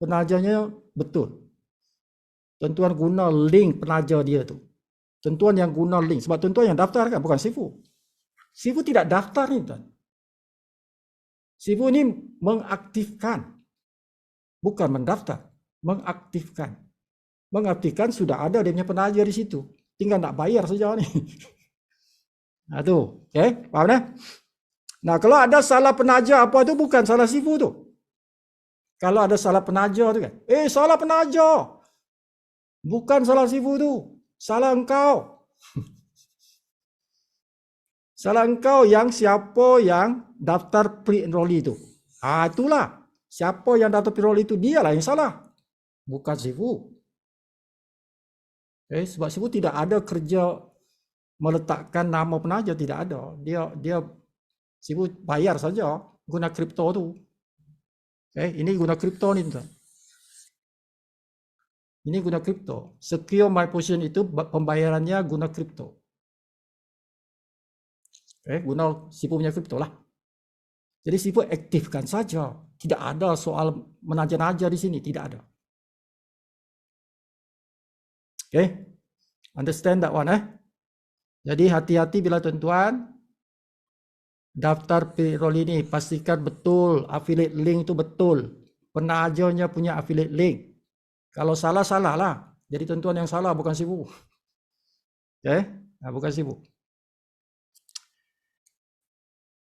penajanya betul. Tuan-tuan guna link penaja dia tu. Tuan-tuan yang guna link. Sebab tuan-tuan yang daftar kan, bukan Sifu. Sifu tidak daftar ni tuan. Sifu ni mengaktifkan. Bukan mendaftar. Mengaktifkan. Mengaktifkan sudah ada dia punya penaja di situ. Tinggal nak bayar saja ni. Nah tu. Okay, faham dah? Nah kalau ada salah penaja apa tu bukan salah Sifu tu. Kalau ada salah penaja tu kan. Salah penaja. Bukan salah Sifu tu. Salah engkau. Salah engkau yang siapa yang daftar pre-enrollee tu. Itulah. Siapa yang daftar pre-enrollee tu dialah yang salah. Bukan Sifu. Sebab Sifu tidak ada kerja meletakkan nama penaja, tidak ada. Dia Sifu bayar saja guna kripto tu. Ini guna kripto ni tuan. Ini guna kripto. Secure My Position itu pembayarannya guna kripto. Guna Sifu punya kripto lah. Jadi Sifu aktifkan saja. Tidak ada soal menaja-naja di sini, tidak ada. Understand that one Jadi hati-hati bila tuan-tuan daftar payroll ini, pastikan betul affiliate link itu betul. Penajanya punya affiliate link. Kalau salah, salah lah. Jadi tuan-tuan yang salah bukan Sifu. Bukan Sifu.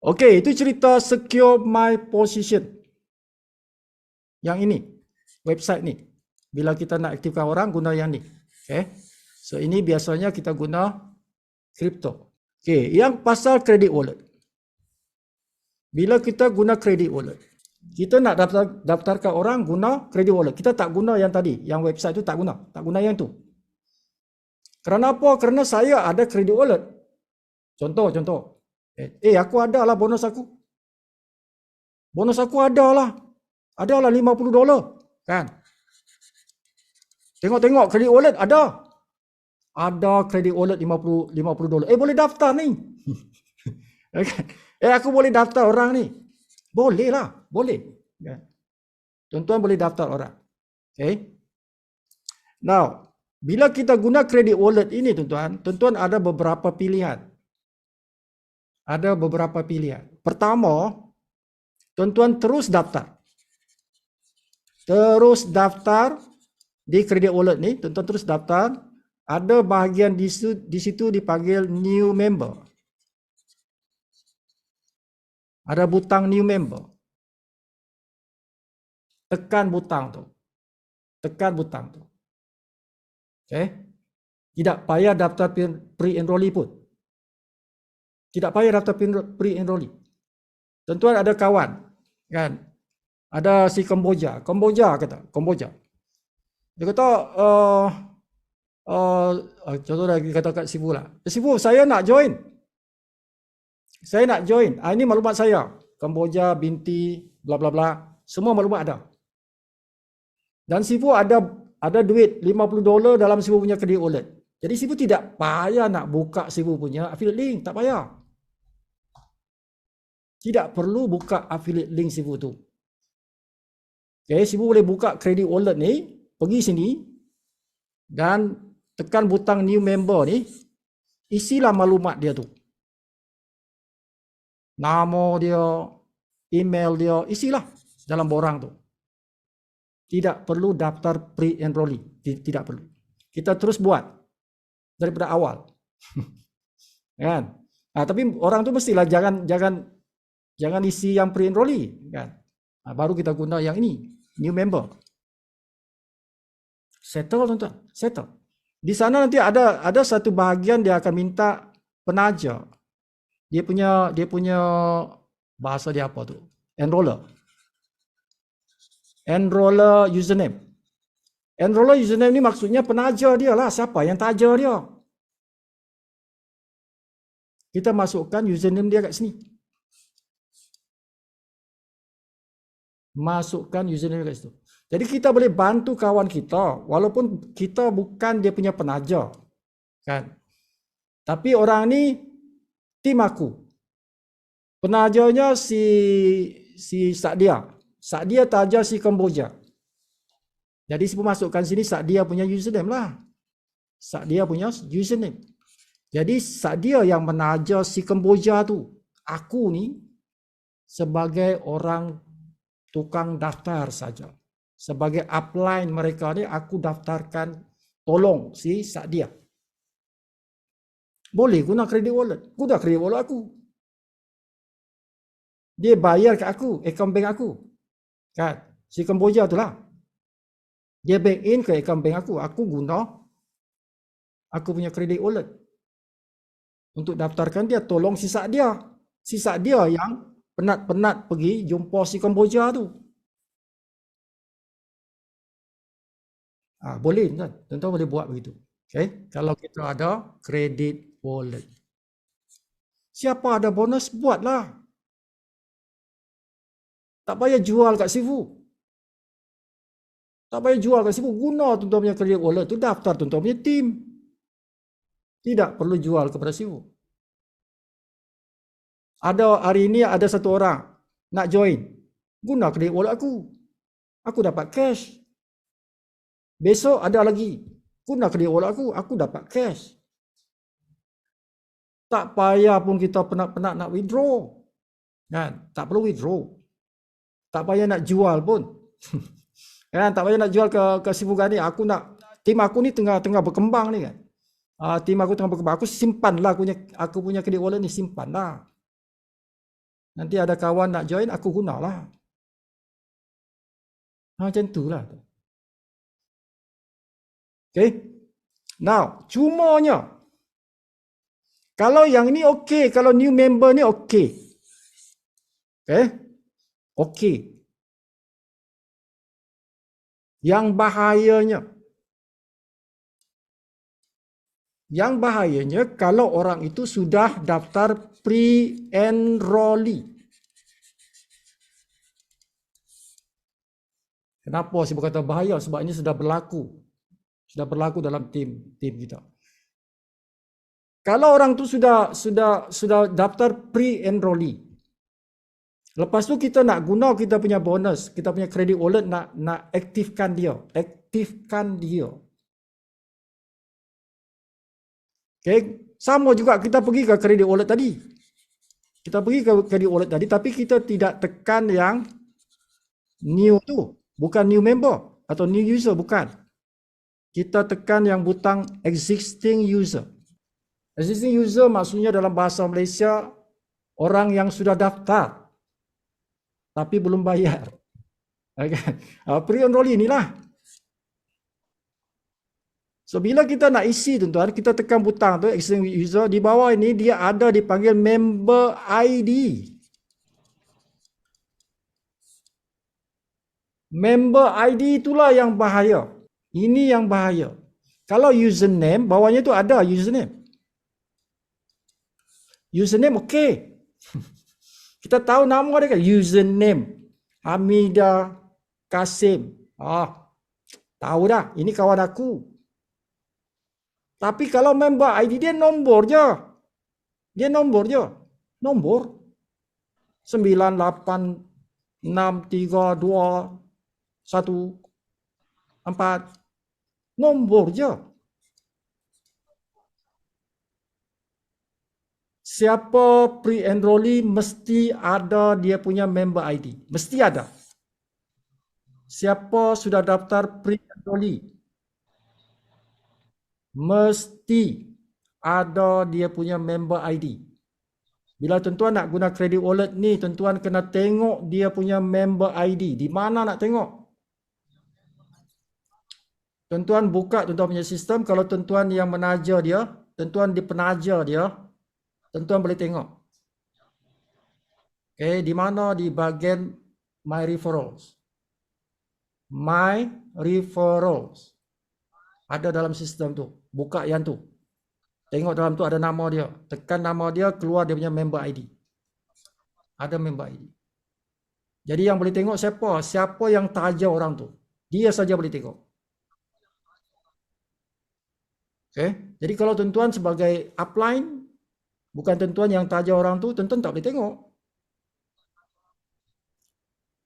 Okey, itu cerita Secure My Position. Yang ini, website ni. Bila kita nak aktifkan orang, guna yang ni. So ini biasanya kita guna kripto. Yang pasal credit wallet. Bila kita guna credit wallet, kita nak daftarkan orang guna credit wallet. Kita tak guna yang tadi, yang website tu tak guna yang tu. Kerana apa? Kerana saya ada credit wallet. Contoh. Aku ada lah bonus aku. Bonus aku ada lah $50. Kan? Tengok credit wallet ada. Ada credit wallet $50. Boleh daftar ni. Aku boleh daftar orang ni. Boleh lah, boleh. Tuan-tuan boleh daftar orang. Now, bila kita guna credit wallet ini tuan-tuan ada beberapa pilihan. Pertama, tuan-tuan terus daftar. Di credit wallet ni, tuan-tuan terus daftar. Ada bahagian di situ dipanggil new member. Ada butang new member. Tekan butang tu. Tidak payah daftar pre-enrollee pun. Tidak payah daftar pre-enrollee. Tuan-tuan ada kawan, kan? Ada si Kamboja kata, Kamboja. Dia kata, contoh lagi kata kat Sifu lah. Sifu, saya nak join. Ini maklumat saya. Kamboja, binti, bla bla bla. Semua maklumat ada. Dan Sifu ada duit $50 dalam Sifu punya kredit wallet. Jadi Sifu tidak payah nak buka Sifu punya affiliate link. Tak payah. Tidak perlu buka affiliate link Sifu tu. Okay, Sifu boleh buka kredit wallet ni. Pergi sini. Dan tekan butang new member ni. Isilah maklumat dia tu. Nama dia, email dia, isilah dalam borang tu. Tidak perlu daftar pre-enrollee. Tidak perlu. Kita terus buat daripada awal. Kan? Tapi orang tu mestilah jangan isi yang pre-enrollee, kan? Baru kita guna yang ini, new member. Settle, tuan-tuan. Settle. Di sana nanti ada satu bahagian dia akan minta penaja. Dia punya bahasa dia apa tu? Enroller username. Enroller username ni maksudnya penaja dia lah. Siapa yang taja dia? Kita masukkan username dia kat sini. Masukkan username kat situ. Jadi kita boleh bantu kawan kita walaupun kita bukan dia punya penaja. Kan? Tapi orang ni tim aku. Penajanya si Sakdia. Sakdia taja si Kamboja. Jadi Sifu masukkan sini Sakdia punya username lah. Sakdia punya username. Jadi Sakdia yang menaja si Kamboja tu. Aku ni sebagai orang tukang daftar saja. Sebagai upline mereka ni aku daftarkan tolong si Sakdia. Boleh guna kredit wallet. Guna kredit wallet aku. Dia bayar kat aku, akaun bank aku. Kan? Si Kamboja tu lah. Dia bank in ke akaun bank aku. Aku guna aku punya kredit wallet. Untuk daftarkan dia, tolong si Sakdia. Si Sakdia yang penat-penat pergi jumpa si Kamboja tu. Boleh, tuan-tuan boleh buat begitu. Okay? Kalau kita ada kredit wallet. Siapa ada bonus, buatlah. Tak payah jual kat Sifu. Tak payah jual kat Sifu. Guna tuan-tuan punya kredit wallet tu, daftar tuan-tuan punya team. Tidak perlu jual kepada Sifu. Hari ini ada satu orang nak join. Guna kredit wallet aku. Aku dapat cash. Besok ada lagi. Guna kredit wallet aku. Aku dapat cash. Tak payah pun kita penat-penat nak withdraw. Kan? Tak perlu withdraw. Tak payah nak jual pun. Kan? Tak payah nak jual ke Sifu Ghani. Tim aku ni tengah berkembang ni kan. Tim aku tengah berkembang. Aku simpanlah aku punya kredit wallet ni, simpanlah. Nanti ada kawan nak join, aku gunalah. Macam itulah. Okay. Now, cumanya kalau yang ni okey, kalau new member ni okey. Okay. Okey. Yang bahayanya kalau orang itu sudah daftar pre-enrollee. Kenapa saya berkata bahaya? Sebab ini sudah berlaku. Sudah berlaku dalam tim kita. Kalau orang tu sudah daftar pre-enrollee. Lepas tu kita nak guna kita punya bonus, kita punya credit wallet nak aktifkan dia. Aktifkan dia. Okay. Sama juga kita pergi ke credit wallet tadi. Kita pergi ke credit wallet tadi tapi kita tidak tekan yang new tu. Bukan new member atau new user, bukan. Kita tekan yang butang existing user. Existing user maksudnya dalam bahasa Malaysia orang yang sudah daftar tapi belum bayar. Okay. Pre-enrollee inilah. So bila kita nak isi tuan-tuan, kita tekan butang tu existing user, di bawah ini dia ada dipanggil member ID. Member ID itulah yang bahaya. Ini yang bahaya. Kalau username, bawahnya tu ada username. Username okey. Kita tahu nama dia kan, username Hamidah Kasim. Tahu dah, ini kawan aku. Tapi kalau member ID dia nombor je. Dia nombor je. Nombor 986321 nombor je. Siapa pre-enrollee mesti ada dia punya member ID. Mesti ada. Siapa sudah daftar pre-enrollee mesti ada dia punya member ID. Bila tuan-tuan nak guna credit wallet ni, tuan-tuan kena tengok dia punya member ID. Di mana nak tengok? Tuan-tuan buka tuan-tuan punya sistem. Kalau tuan-tuan yang menaja dia, tuan-tuan di penaja dia, tuan-tuan boleh tengok. Okay, di mana? Di bahagian My Referrals. My Referrals. Ada dalam sistem tu. Buka yang tu. Tengok dalam tu ada nama dia. Tekan nama dia, keluar dia punya member ID. Ada member ID. Jadi yang boleh tengok siapa? Siapa yang taja orang tu. Dia saja boleh tengok. Okay. Jadi kalau tuan-tuan sebagai upline, bukan tuan-tuan yang taja orang tu, tuan-tuan tak boleh tengok.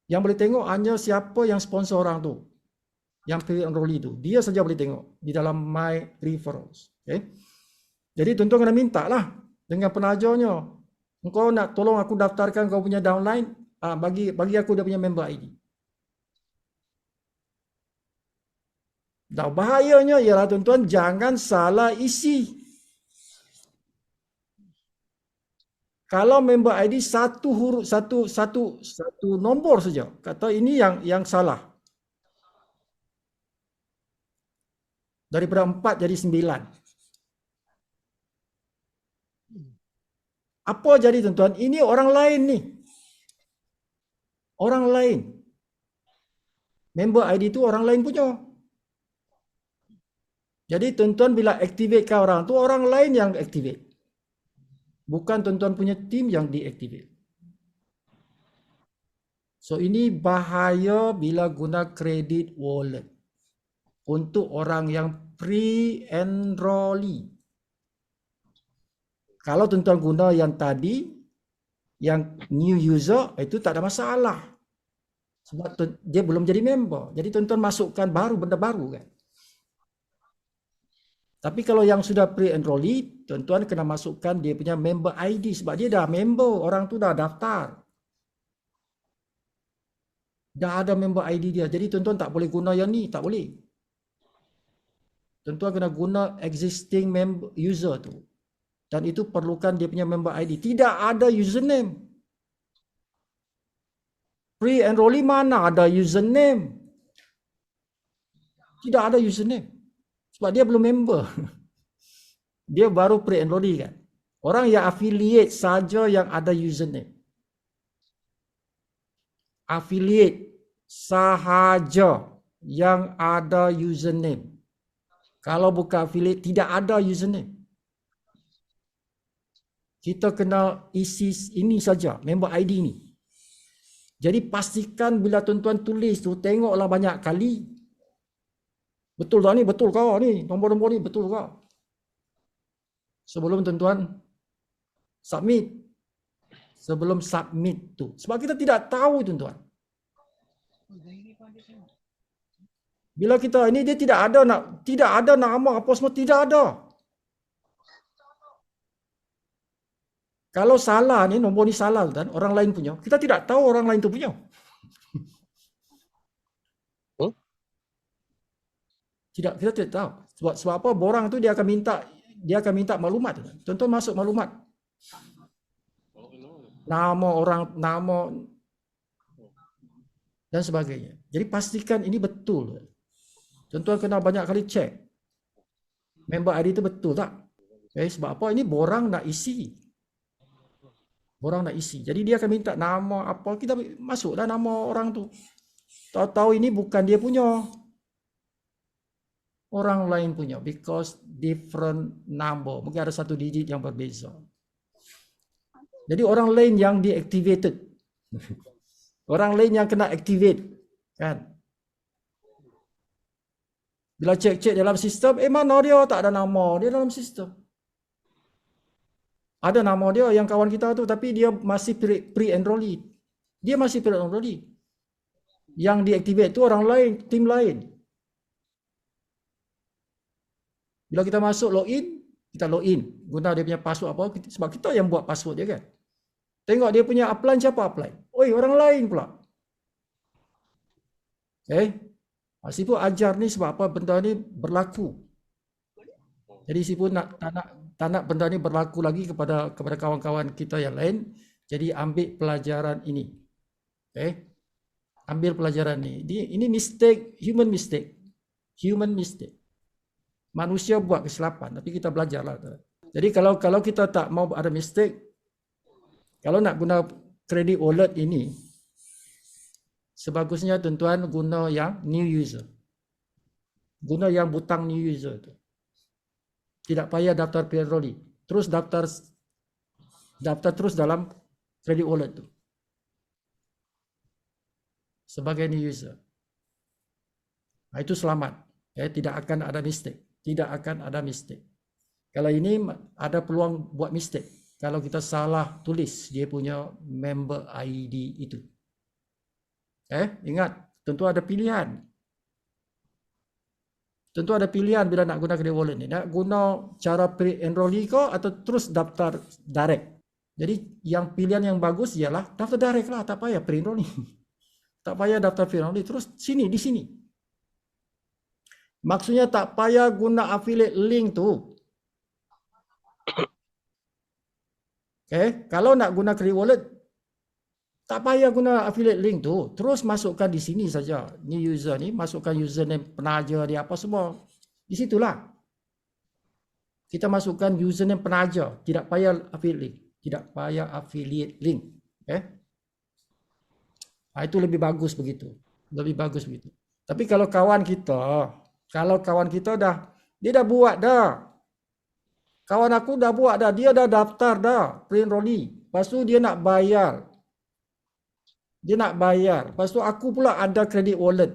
Yang boleh tengok hanya siapa yang sponsor orang tu. Yang pre-enrollee tu. Dia saja boleh tengok di dalam My Referrals. Okay. Jadi tuan-tuan kena minta lah dengan penajanya. Engkau nak tolong aku daftarkan kau punya downline, bagi aku dia punya member ID. Nah, bahayanya ialah tuan-tuan jangan salah isi. Kalau member ID satu huruf satu nombor saja, kata ini yang salah. Daripada 4 jadi 9. Apa jadi tuan-tuan? Ini orang lain ni. Orang lain. Member ID tu orang lain punya. Jadi tuan-tuan bila activatekan orang tu, orang lain yang activate. Bukan tuan-tuan punya tim yang deactivate. So ini bahaya bila guna credit wallet. Untuk orang yang pre-enrollee. Kalau tuan-tuan guna yang tadi, yang new user, itu tak ada masalah. Sebab dia belum jadi member. Jadi tuan-tuan masukkan baru, benda baru kan. Tapi kalau yang sudah pre-enrollee, tuan-tuan kena masukkan dia punya member ID. Sebab dia dah member, orang tu dah daftar. Dah ada member ID dia. Jadi tuan-tuan tak boleh guna yang ni, tak boleh. Tuan-tuan kena guna existing member user tu. Dan itu perlukan dia punya member ID. Tidak ada username. Pre-enrollee mana ada username? Tidak ada username. Sebab dia belum member. Dia baru pre-enrollee kan. Orang yang affiliate saja yang ada username. Affiliate sahaja yang ada username. Kalau bukan affiliate tidak ada username. Kita kena isi ini saja, member ID ni. Jadi pastikan bila tuan-tuan tulis tu, tengoklah banyak kali. Betul tak ni? Betul kau ni? Nombor-nombor ni betul kau? Sebelum tuan-tuan submit. Sebelum submit tu. Sebab kita tidak tahu tuan-tuan. Bila kita ini dia tidak ada nama apa semua, tidak ada. Kalau salah ni, nombor ni salah kan, orang lain punya. Kita tidak tahu orang lain tu punya. Tidak, kita tidak tahu. Sebab apa? Borang tu dia akan minta maklumat. Tuan-tuan masuk maklumat. Nama orang, nama dan sebagainya. Jadi pastikan ini betul. Tuan-tuan kena banyak kali cek. member ID itu betul tak? Okay, sebab apa? Ini borang nak isi. Borang nak isi. Jadi dia akan minta nama apa, kita masuklah nama orang tu. Tahu-tahu ini bukan dia punya. Orang lain punya, because different number. Mungkin ada satu digit yang berbeza. Jadi orang lain yang deactivated. Orang lain yang kena activate. Kan? Bila cek-cek dalam sistem, mana dia? Tak ada nama dia dalam sistem. Ada nama dia yang kawan kita tu, tapi dia masih pre-enrollee. Dia masih pre-enrollee. Yang deactivate tu orang lain, tim lain. Bila kita masuk login, kita login. Guna dia punya password apa, sebab kita yang buat password dia kan. Tengok dia punya upline, siapa upline? Oi, orang lain pula. Okay. Sipu ajar ni sebab apa benda ni berlaku. Jadi Sipu tak nak benda ni berlaku lagi kepada kawan-kawan kita yang lain. Jadi ambil pelajaran ini. Okay. Ambil pelajaran ni. Ini mistake, human mistake. Human mistake. Manusia buat kesilapan, tapi kita belajarlah. Jadi kalau kita tak mau ada mistake, kalau nak guna credit wallet ini, sebagusnya tuan-tuan guna yang new user. Guna yang butang new user tu. Tidak payah daftar pre-enrollee. Terus daftar terus dalam credit wallet tu. Sebagai new user. Itu selamat. Tidak akan ada mistake. Tidak akan ada mistake. Kalau ini ada peluang buat mistake. Kalau kita salah tulis dia punya member ID itu. Ingat, tentu ada pilihan. Tentu ada pilihan bila nak guna credit wallet ni. Nak guna cara pre-enrollee ke atau terus daftar direct. Jadi yang pilihan yang bagus ialah daftar direct lah. Tak payah pre-enrollee. Tak payah daftar pre-enrollee. Terus di sini. Maksudnya tak payah guna affiliate link tu. Kalau nak guna credit wallet, tak payah guna affiliate link tu. Terus masukkan di sini saja. Ni user ni, masukkan username penaja dia apa semua. Di situlah. Kita masukkan username penaja. Tidak payah affiliate link. Tidak payah affiliate link. Itu lebih bagus begitu. Lebih bagus begitu. Tapi kalau kawan kita dia dah buat dah. Kawan aku dah buat dah, dia dah daftar dah pre-enrollee. Lepas tu dia nak bayar. Lepas tu aku pula ada credit wallet.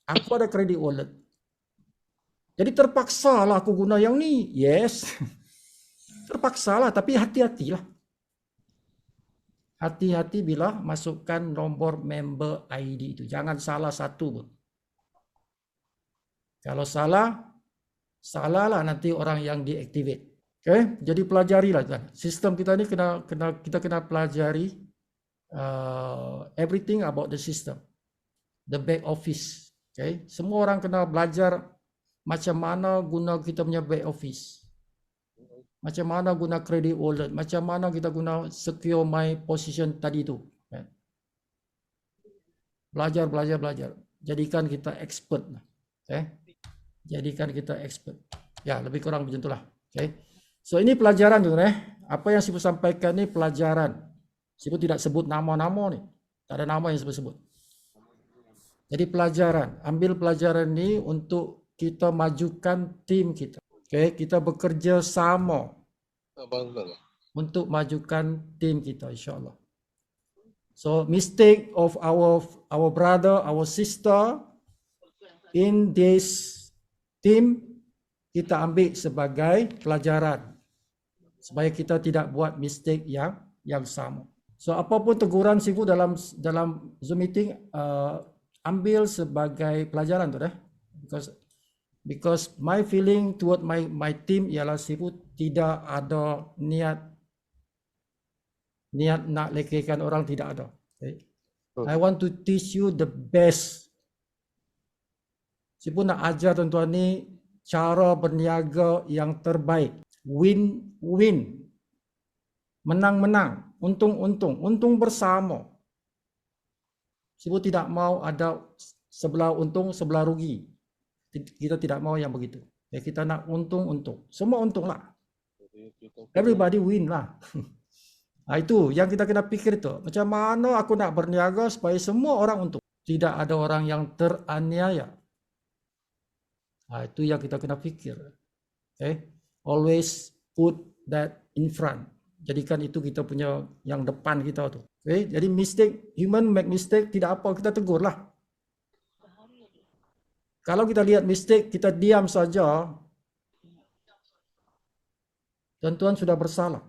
Aku ada credit wallet. Jadi terpaksalah aku guna yang ni. Yes. Terpaksalah, tapi hati-hatilah. Hati-hati bila masukkan nombor member ID itu. Jangan salah satu pun. Kalau salahlah nanti orang yang deactivate. Jadi pelajarilah kan. Sistem kita ni kita kena pelajari everything about the system, the back office. Semua orang kena belajar macam mana guna kita punya back office, macam mana guna credit wallet, macam mana kita guna secure my position tadi tu. Belajar. Jadikan kita expert. Jadikan kita expert. Ya, lebih kurang macam itulah. So ini pelajaran tu Apa yang Sipu sampaikan ni pelajaran. Sipu tidak sebut nama-nama ni. Tak ada nama yang sebut-sebut. Jadi pelajaran. Ambil pelajaran ni untuk kita majukan tim kita. Kita bekerja sama untuk majukan tim kita, insya-Allah. So mistake of our brother, our sister in this team kita ambil sebagai pelajaran supaya kita tidak buat mistake yang sama. So apapun teguran Sifu dalam Zoom meeting ambil sebagai pelajaran tu because my feeling toward my team ialah Sifu tidak ada niat nak lekehkan orang, tidak ada. I want to teach you the best. Sifu nak ajar tuan-tuan ni cara berniaga yang terbaik. Win-win. Menang-menang. Untung-untung. Untung bersama. Sifu tidak mau ada sebelah untung, sebelah rugi. Kita tidak mau yang begitu. Kita nak untung. Semua untung lah. Everybody win lah. Itu yang kita kena fikir tu. Macam mana aku nak berniaga supaya semua orang untung. Tidak ada orang yang teraniaya. Itu yang kita kena fikir. Always put that in front. Jadikan itu kita punya yang depan kita tu. Jadi mistake, human make mistake, tidak apa, kita tegur lah. Kalau kita lihat mistake, kita diam saja, tuan-tuan sudah bersalah.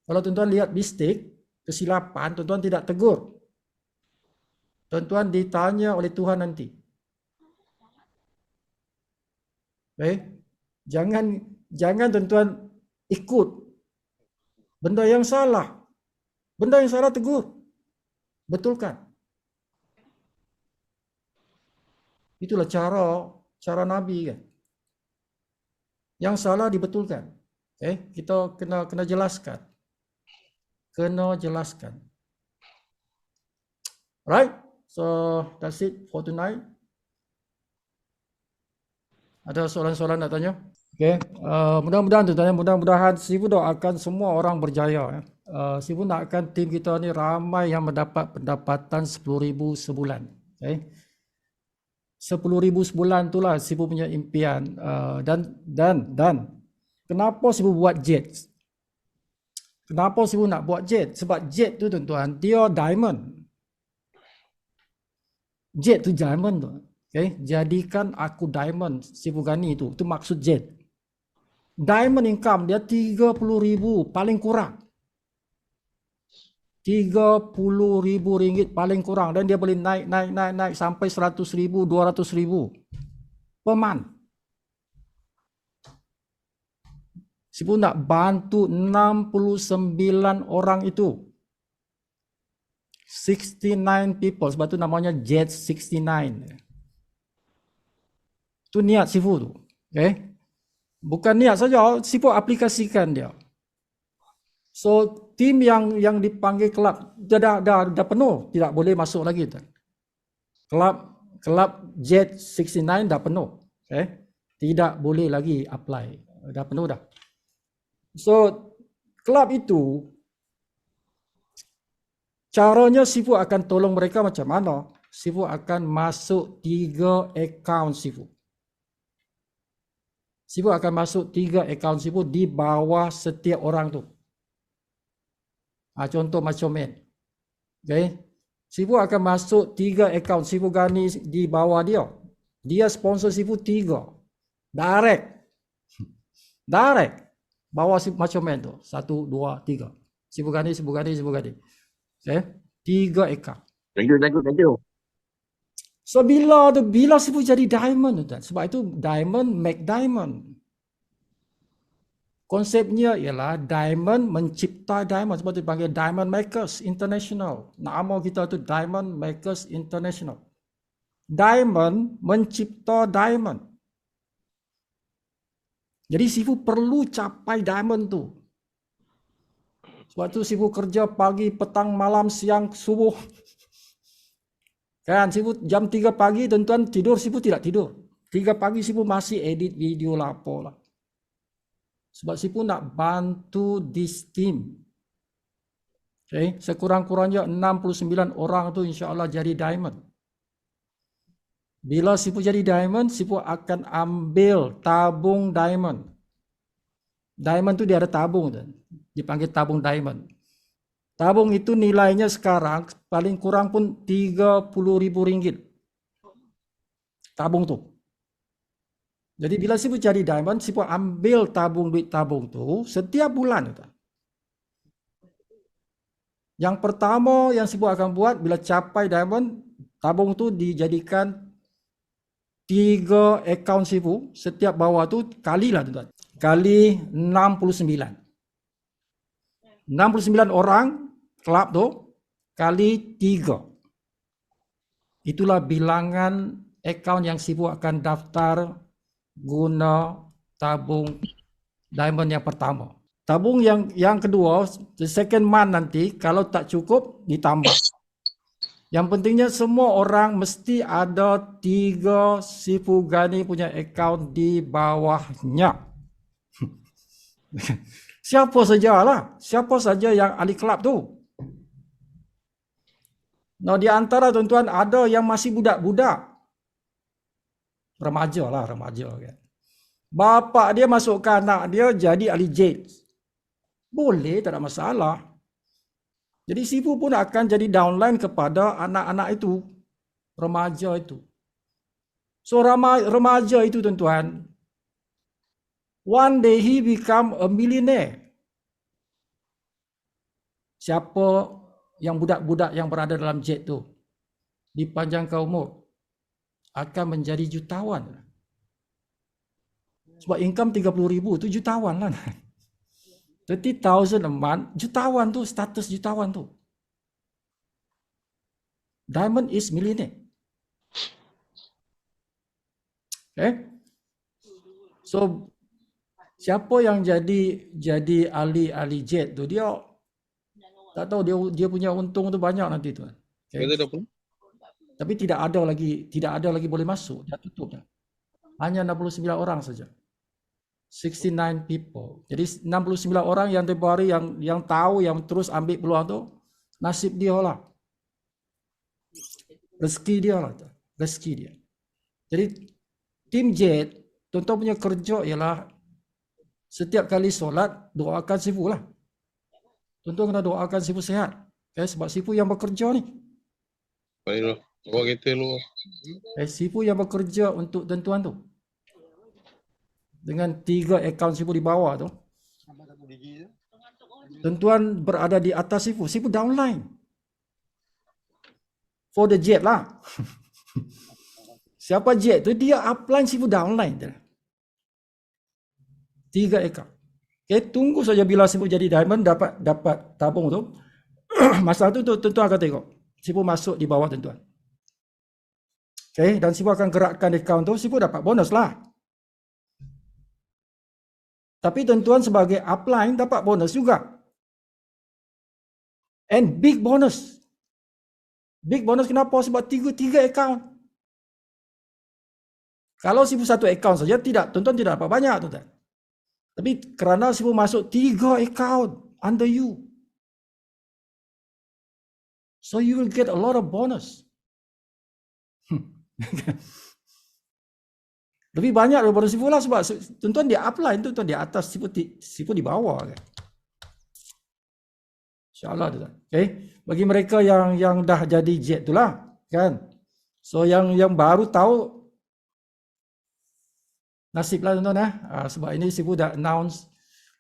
Kalau tuan-tuan lihat mistake, kesilapan, tuan-tuan tidak tegur. Tuan-tuan ditanya oleh Tuhan nanti. Jangan tuan-tuan ikut benda yang salah. Benda yang salah tegur. Betulkan. Itulah cara Nabi kan. Yang salah dibetulkan. Kita kena jelaskan. Right? So that's it for tonight. Ada soalan-soalan nak tanya? Mudah-mudahan Sifu doakan semua orang berjaya. Sifu nakkan tim kita ni ramai yang mendapat pendapatan 10,000 sebulan. 10,000 sebulan itulah Sifu punya impian. Dan kenapa Sifu buat jet? Kenapa Sifu nak buat jet? Sebab jet tu tuan-tuan, dia diamond. Jet tu diamond tu. Jadikan aku diamond, Sifu Ghani itu maksud jet. Diamond income dia 30,000 paling kurang. 30,000 ringgit paling kurang, dan dia boleh naik sampai 100,000, 200,000 per month. Sifu nak bantu 69 orang itu. 69 people, sebab tu namanya Jet 69. Itu niat Sifu tu. Bukan niat saja, Sifu aplikasikan dia. So tim yang dipanggil kelab dah penuh, tidak boleh masuk lagi. Kelab Jet 69 dah penuh. Tidak boleh lagi apply. Dah penuh dah. So kelab itu caranya Sifu akan tolong mereka macam mana? Sifu akan masuk 3 akaun Sifu. Sifu akan masuk 3 akaun Sifu di bawah setiap orang tu. Contoh macam ni. Sifu akan masuk 3 akaun Sifu Ghani di bawah dia. Dia sponsor Sifu 3. Direct. Bawah Sifu macam ni tu. 1, 2, 3. Sifu Ghani. 3 akaun. Thank you. So bila Sifu jadi diamond tu, sebab itu diamond make diamond. Konsepnya ialah diamond mencipta diamond, sebab itu dipanggil Diamond Makers International. Nama kita tu Diamond Makers International. Diamond mencipta diamond. Jadi Sifu perlu capai diamond tu. Sebab tu Sifu kerja pagi, petang, malam, siang, subuh. Kan Sifu jam 3 pagi tuan-tuan tidur, Sifu tidak tidur. 3 pagi Sifu masih edit video lah apa lah. Sebab Sifu nak bantu this team. Sekurang-kurangnya 69 orang tu insya-Allah jadi diamond. Bila Sifu jadi diamond, Sifu akan ambil tabung diamond. Diamond tu dia ada tabung tu. Dipanggil tabung diamond. Tabung itu nilainya sekarang paling kurang pun 30,000 ringgit. Tabung tu. Jadi bila Sifu jadi diamond, Sifu ambil duit tabung tu setiap bulan. Yang pertama yang Sifu akan buat bila capai diamond, tabung tu dijadikan 3 akaun Sifu. Setiap bawah tu kalilah tuan-tuan. Kali 69. 69 orang kelab tu kali 3. Itulah bilangan akaun yang Sifu akan daftar guna tabung diamond yang pertama. Tabung yang kedua, the second month nanti kalau tak cukup ditambah. Yang pentingnya semua orang mesti ada 3 Sifu Ghani punya akaun di bawahnya. Siapa saja yang ahli kelab tu. Nah, di antara tuan-tuan ada yang masih budak-budak. Remaja kan. Bapa dia masukkan anak dia jadi ahli jade. Boleh, tak ada masalah. Jadi Sifu pun akan jadi downline kepada anak-anak itu, remaja itu. So remaja itu tuan-tuan, one day he become a millionaire. Siapa yang budak-budak yang berada dalam jet tu dipanjangkan umur akan menjadi jutawan. Sebab income 30,000 tu jutawan lah. 30,000 a month, jutawan tu, status jutawan tu. Diamond is millionaire. Okay? So siapa yang jadi ahli jet tu, dia tak tahu dia punya untung tu banyak nanti tu. Okay? Tapi tidak ada lagi boleh masuk, dah tutup dah. Hanya 69 orang saja. 69 people. Jadi 69 orang yang tempoh hari yang tahu, yang terus ambil peluang tu, nasib dia lah. Rezeki dia lah. Rezeki dia. Jadi tim jet, tuan-tuan punya kerja ialah setiap kali solat, doakan Sifu lah. Tuan-tuan kena doakan Sifu sihat. Okay? Sebab Sifu yang bekerja ni. Baiklah. Bawa kereta lu. Sifu yang bekerja untuk tuan-tuan tu. Dengan 3 akaun Sifu di bawah tu. Tuan-tuan berada di atas Sifu. Sifu downline. For the jet lah. Siapa jet tu, dia upline, Sifu downline. 3 akaun. Okay, tunggu saja bila Sifu jadi diamond, dapat tabung tu. Masa tu tuan-tuan akan tengok. Sifu masuk di bawah tuan-tuan. Okay, dan Sifu akan gerakkan akaun tu, Sifu dapat bonus lah. Tapi tuan-tuan sebagai upline dapat bonus juga. And big bonus. Big bonus kenapa? Sebab 3 akaun. Kalau Sifu 1 akaun saja, tuan-tuan tidak dapat banyak tuan-tuan. Tapi kerana Sifu masuk 3 akaun under you. So you will get a lot of bonus. Lebih banyak daripada Sifu lah, sebab tuan-tuan dia upline, tuan-tuan di atas, Sifu di bawah kan. InsyaAllah tuan. Okay. Bagi mereka yang dah jadi jet tu lah kan. So yang baru tahu nasib lah tuan-tuan sebab ini Sifu dah announce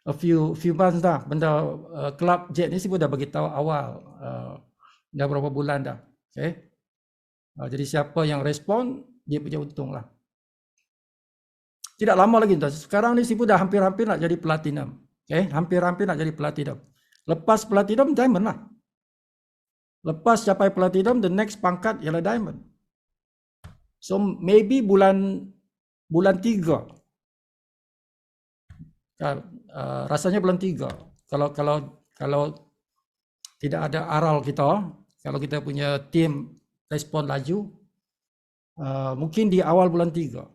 a few months dah benda club jet ni. Sifu dah bagi tahu awal dah berapa bulan dah. Okay. Jadi siapa yang respon dia punya untung lah. Tidak lama lagi tuan. Sekarang ni Sifu dah hampir-hampir nak jadi platinum. Okay. Hampir-hampir nak jadi platinum. Lepas platinum, diamond lah. Lepas capai platinum, the next pangkat ialah diamond. So maybe bulan 3. Rasanya bulan 3. Kalau tidak ada aral kita, kalau kita punya tim respon laju, mungkin di awal bulan 3.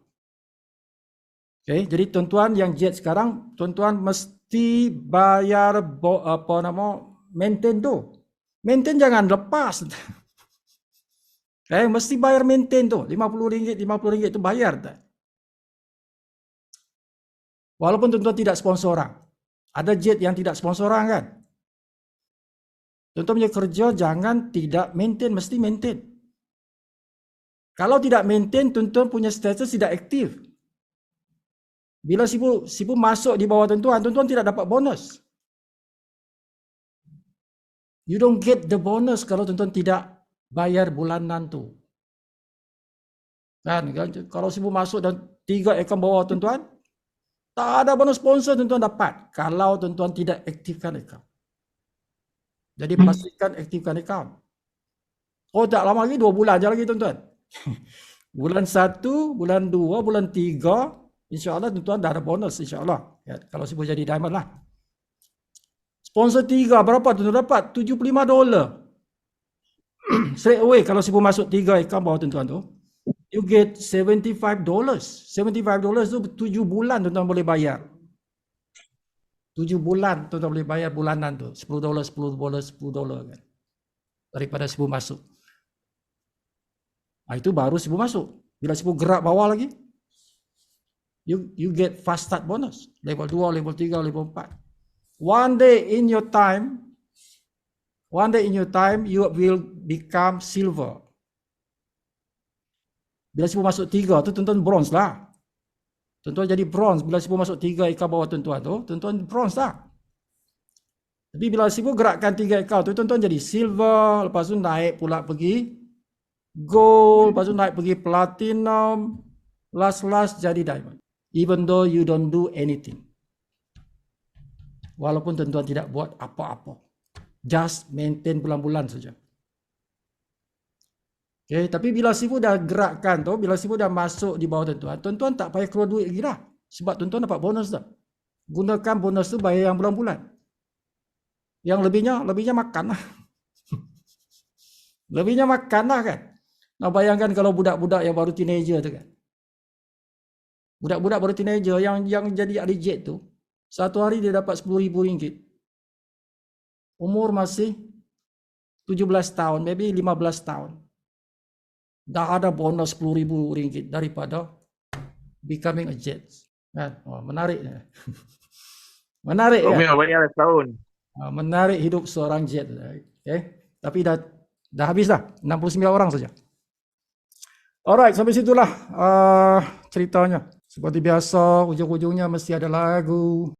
Okay, jadi tuan-tuan yang jet sekarang, tuan-tuan mesti bayar maintain tu. Maintain jangan lepas. Mesti bayar maintain tu. RM50 tu bayar tak? Walaupun tuan-tuan tidak sponsor orang. Ada jet yang tidak sponsor orang kan? Tuan-tuan punya kerja jangan tidak maintain, mesti maintain. Kalau tidak maintain, tuan-tuan punya status tidak aktif. Bila Sifu masuk di bawah tuan-tuan, tuan-tuan tidak dapat bonus. You don't get the bonus kalau tuan-tuan tidak bayar bulanan tu. Kan? Kalau Sifu masuk dan 3 akaun bawah tuan-tuan, tak ada bonus sponsor tuan-tuan dapat. Kalau tuan-tuan tidak aktifkan akaun. Jadi pastikan aktifkan akaun. Oh tak lama lagi, 2 bulan je lagi tuan-tuan. Bulan 1, bulan 2, bulan 3, InsyaAllah tuan-tuan dah ada bonus insyaAllah. Ya, kalau Sifu jadi diamond lah. Sponsor 3 berapa tuan-tuan dapat? $75. Straight away kalau sibu masuk 3 account bawah tuan-tuan tu, you get $75. $75 tu 7 bulan tuan-tuan boleh bayar. 7 bulan tuan-tuan boleh bayar bulanan tu. $10, $10 kan. Daripada sibu masuk. Itu baru sibu masuk. Bila sibu gerak bawah lagi, you get fast start bonus. Level 2, level 3, level 4. One day in your time, you will become silver. Bila sibu masuk 3 tu, tuan-tuan bronze lah. Tuan-tuan jadi bronze. Bila sibu masuk 3 account bawah tuan-tuan tu, tuan-tuan bronze lah. Tapi bila sibu gerakkan 3 account tu, tuan-tuan jadi silver. Lepas tu naik pula pergi gold. Lepas tu naik pergi platinum. Last jadi diamond. Even though you don't do anything. Walaupun tuan-tuan tidak buat apa-apa. Just maintain bulan-bulan saja. Okay, tapi bila sibu dah gerakkan tu, bila sibu dah masuk di bawah tuan-tuan, tuan-tuan tak payah keluar duit lagi dah. Sebab tuan-tuan dapat bonus dah. Gunakan bonus tu bayar yang bulan-bulan. Yang lebihnya makan lah. Lebihnya makan lah kan. Nah bayangkan kalau budak-budak yang baru teenager tu kan. Budak-budak baru teenager yang jadi ahli jet tu, satu hari dia dapat RM10,000. Umur masih 17 tahun, maybe 15 tahun. Dah ada bonus RM10,000 daripada becoming a jet. Kan? Oh, menarik. Menarik kan? Banyak setahun. Menarik hidup seorang jet. Okay? Tapi dah habis dah. 69 orang saja. Alright, sampai situlah ceritanya. Seperti biasa, ujung-ujungnya mesti ada lagu.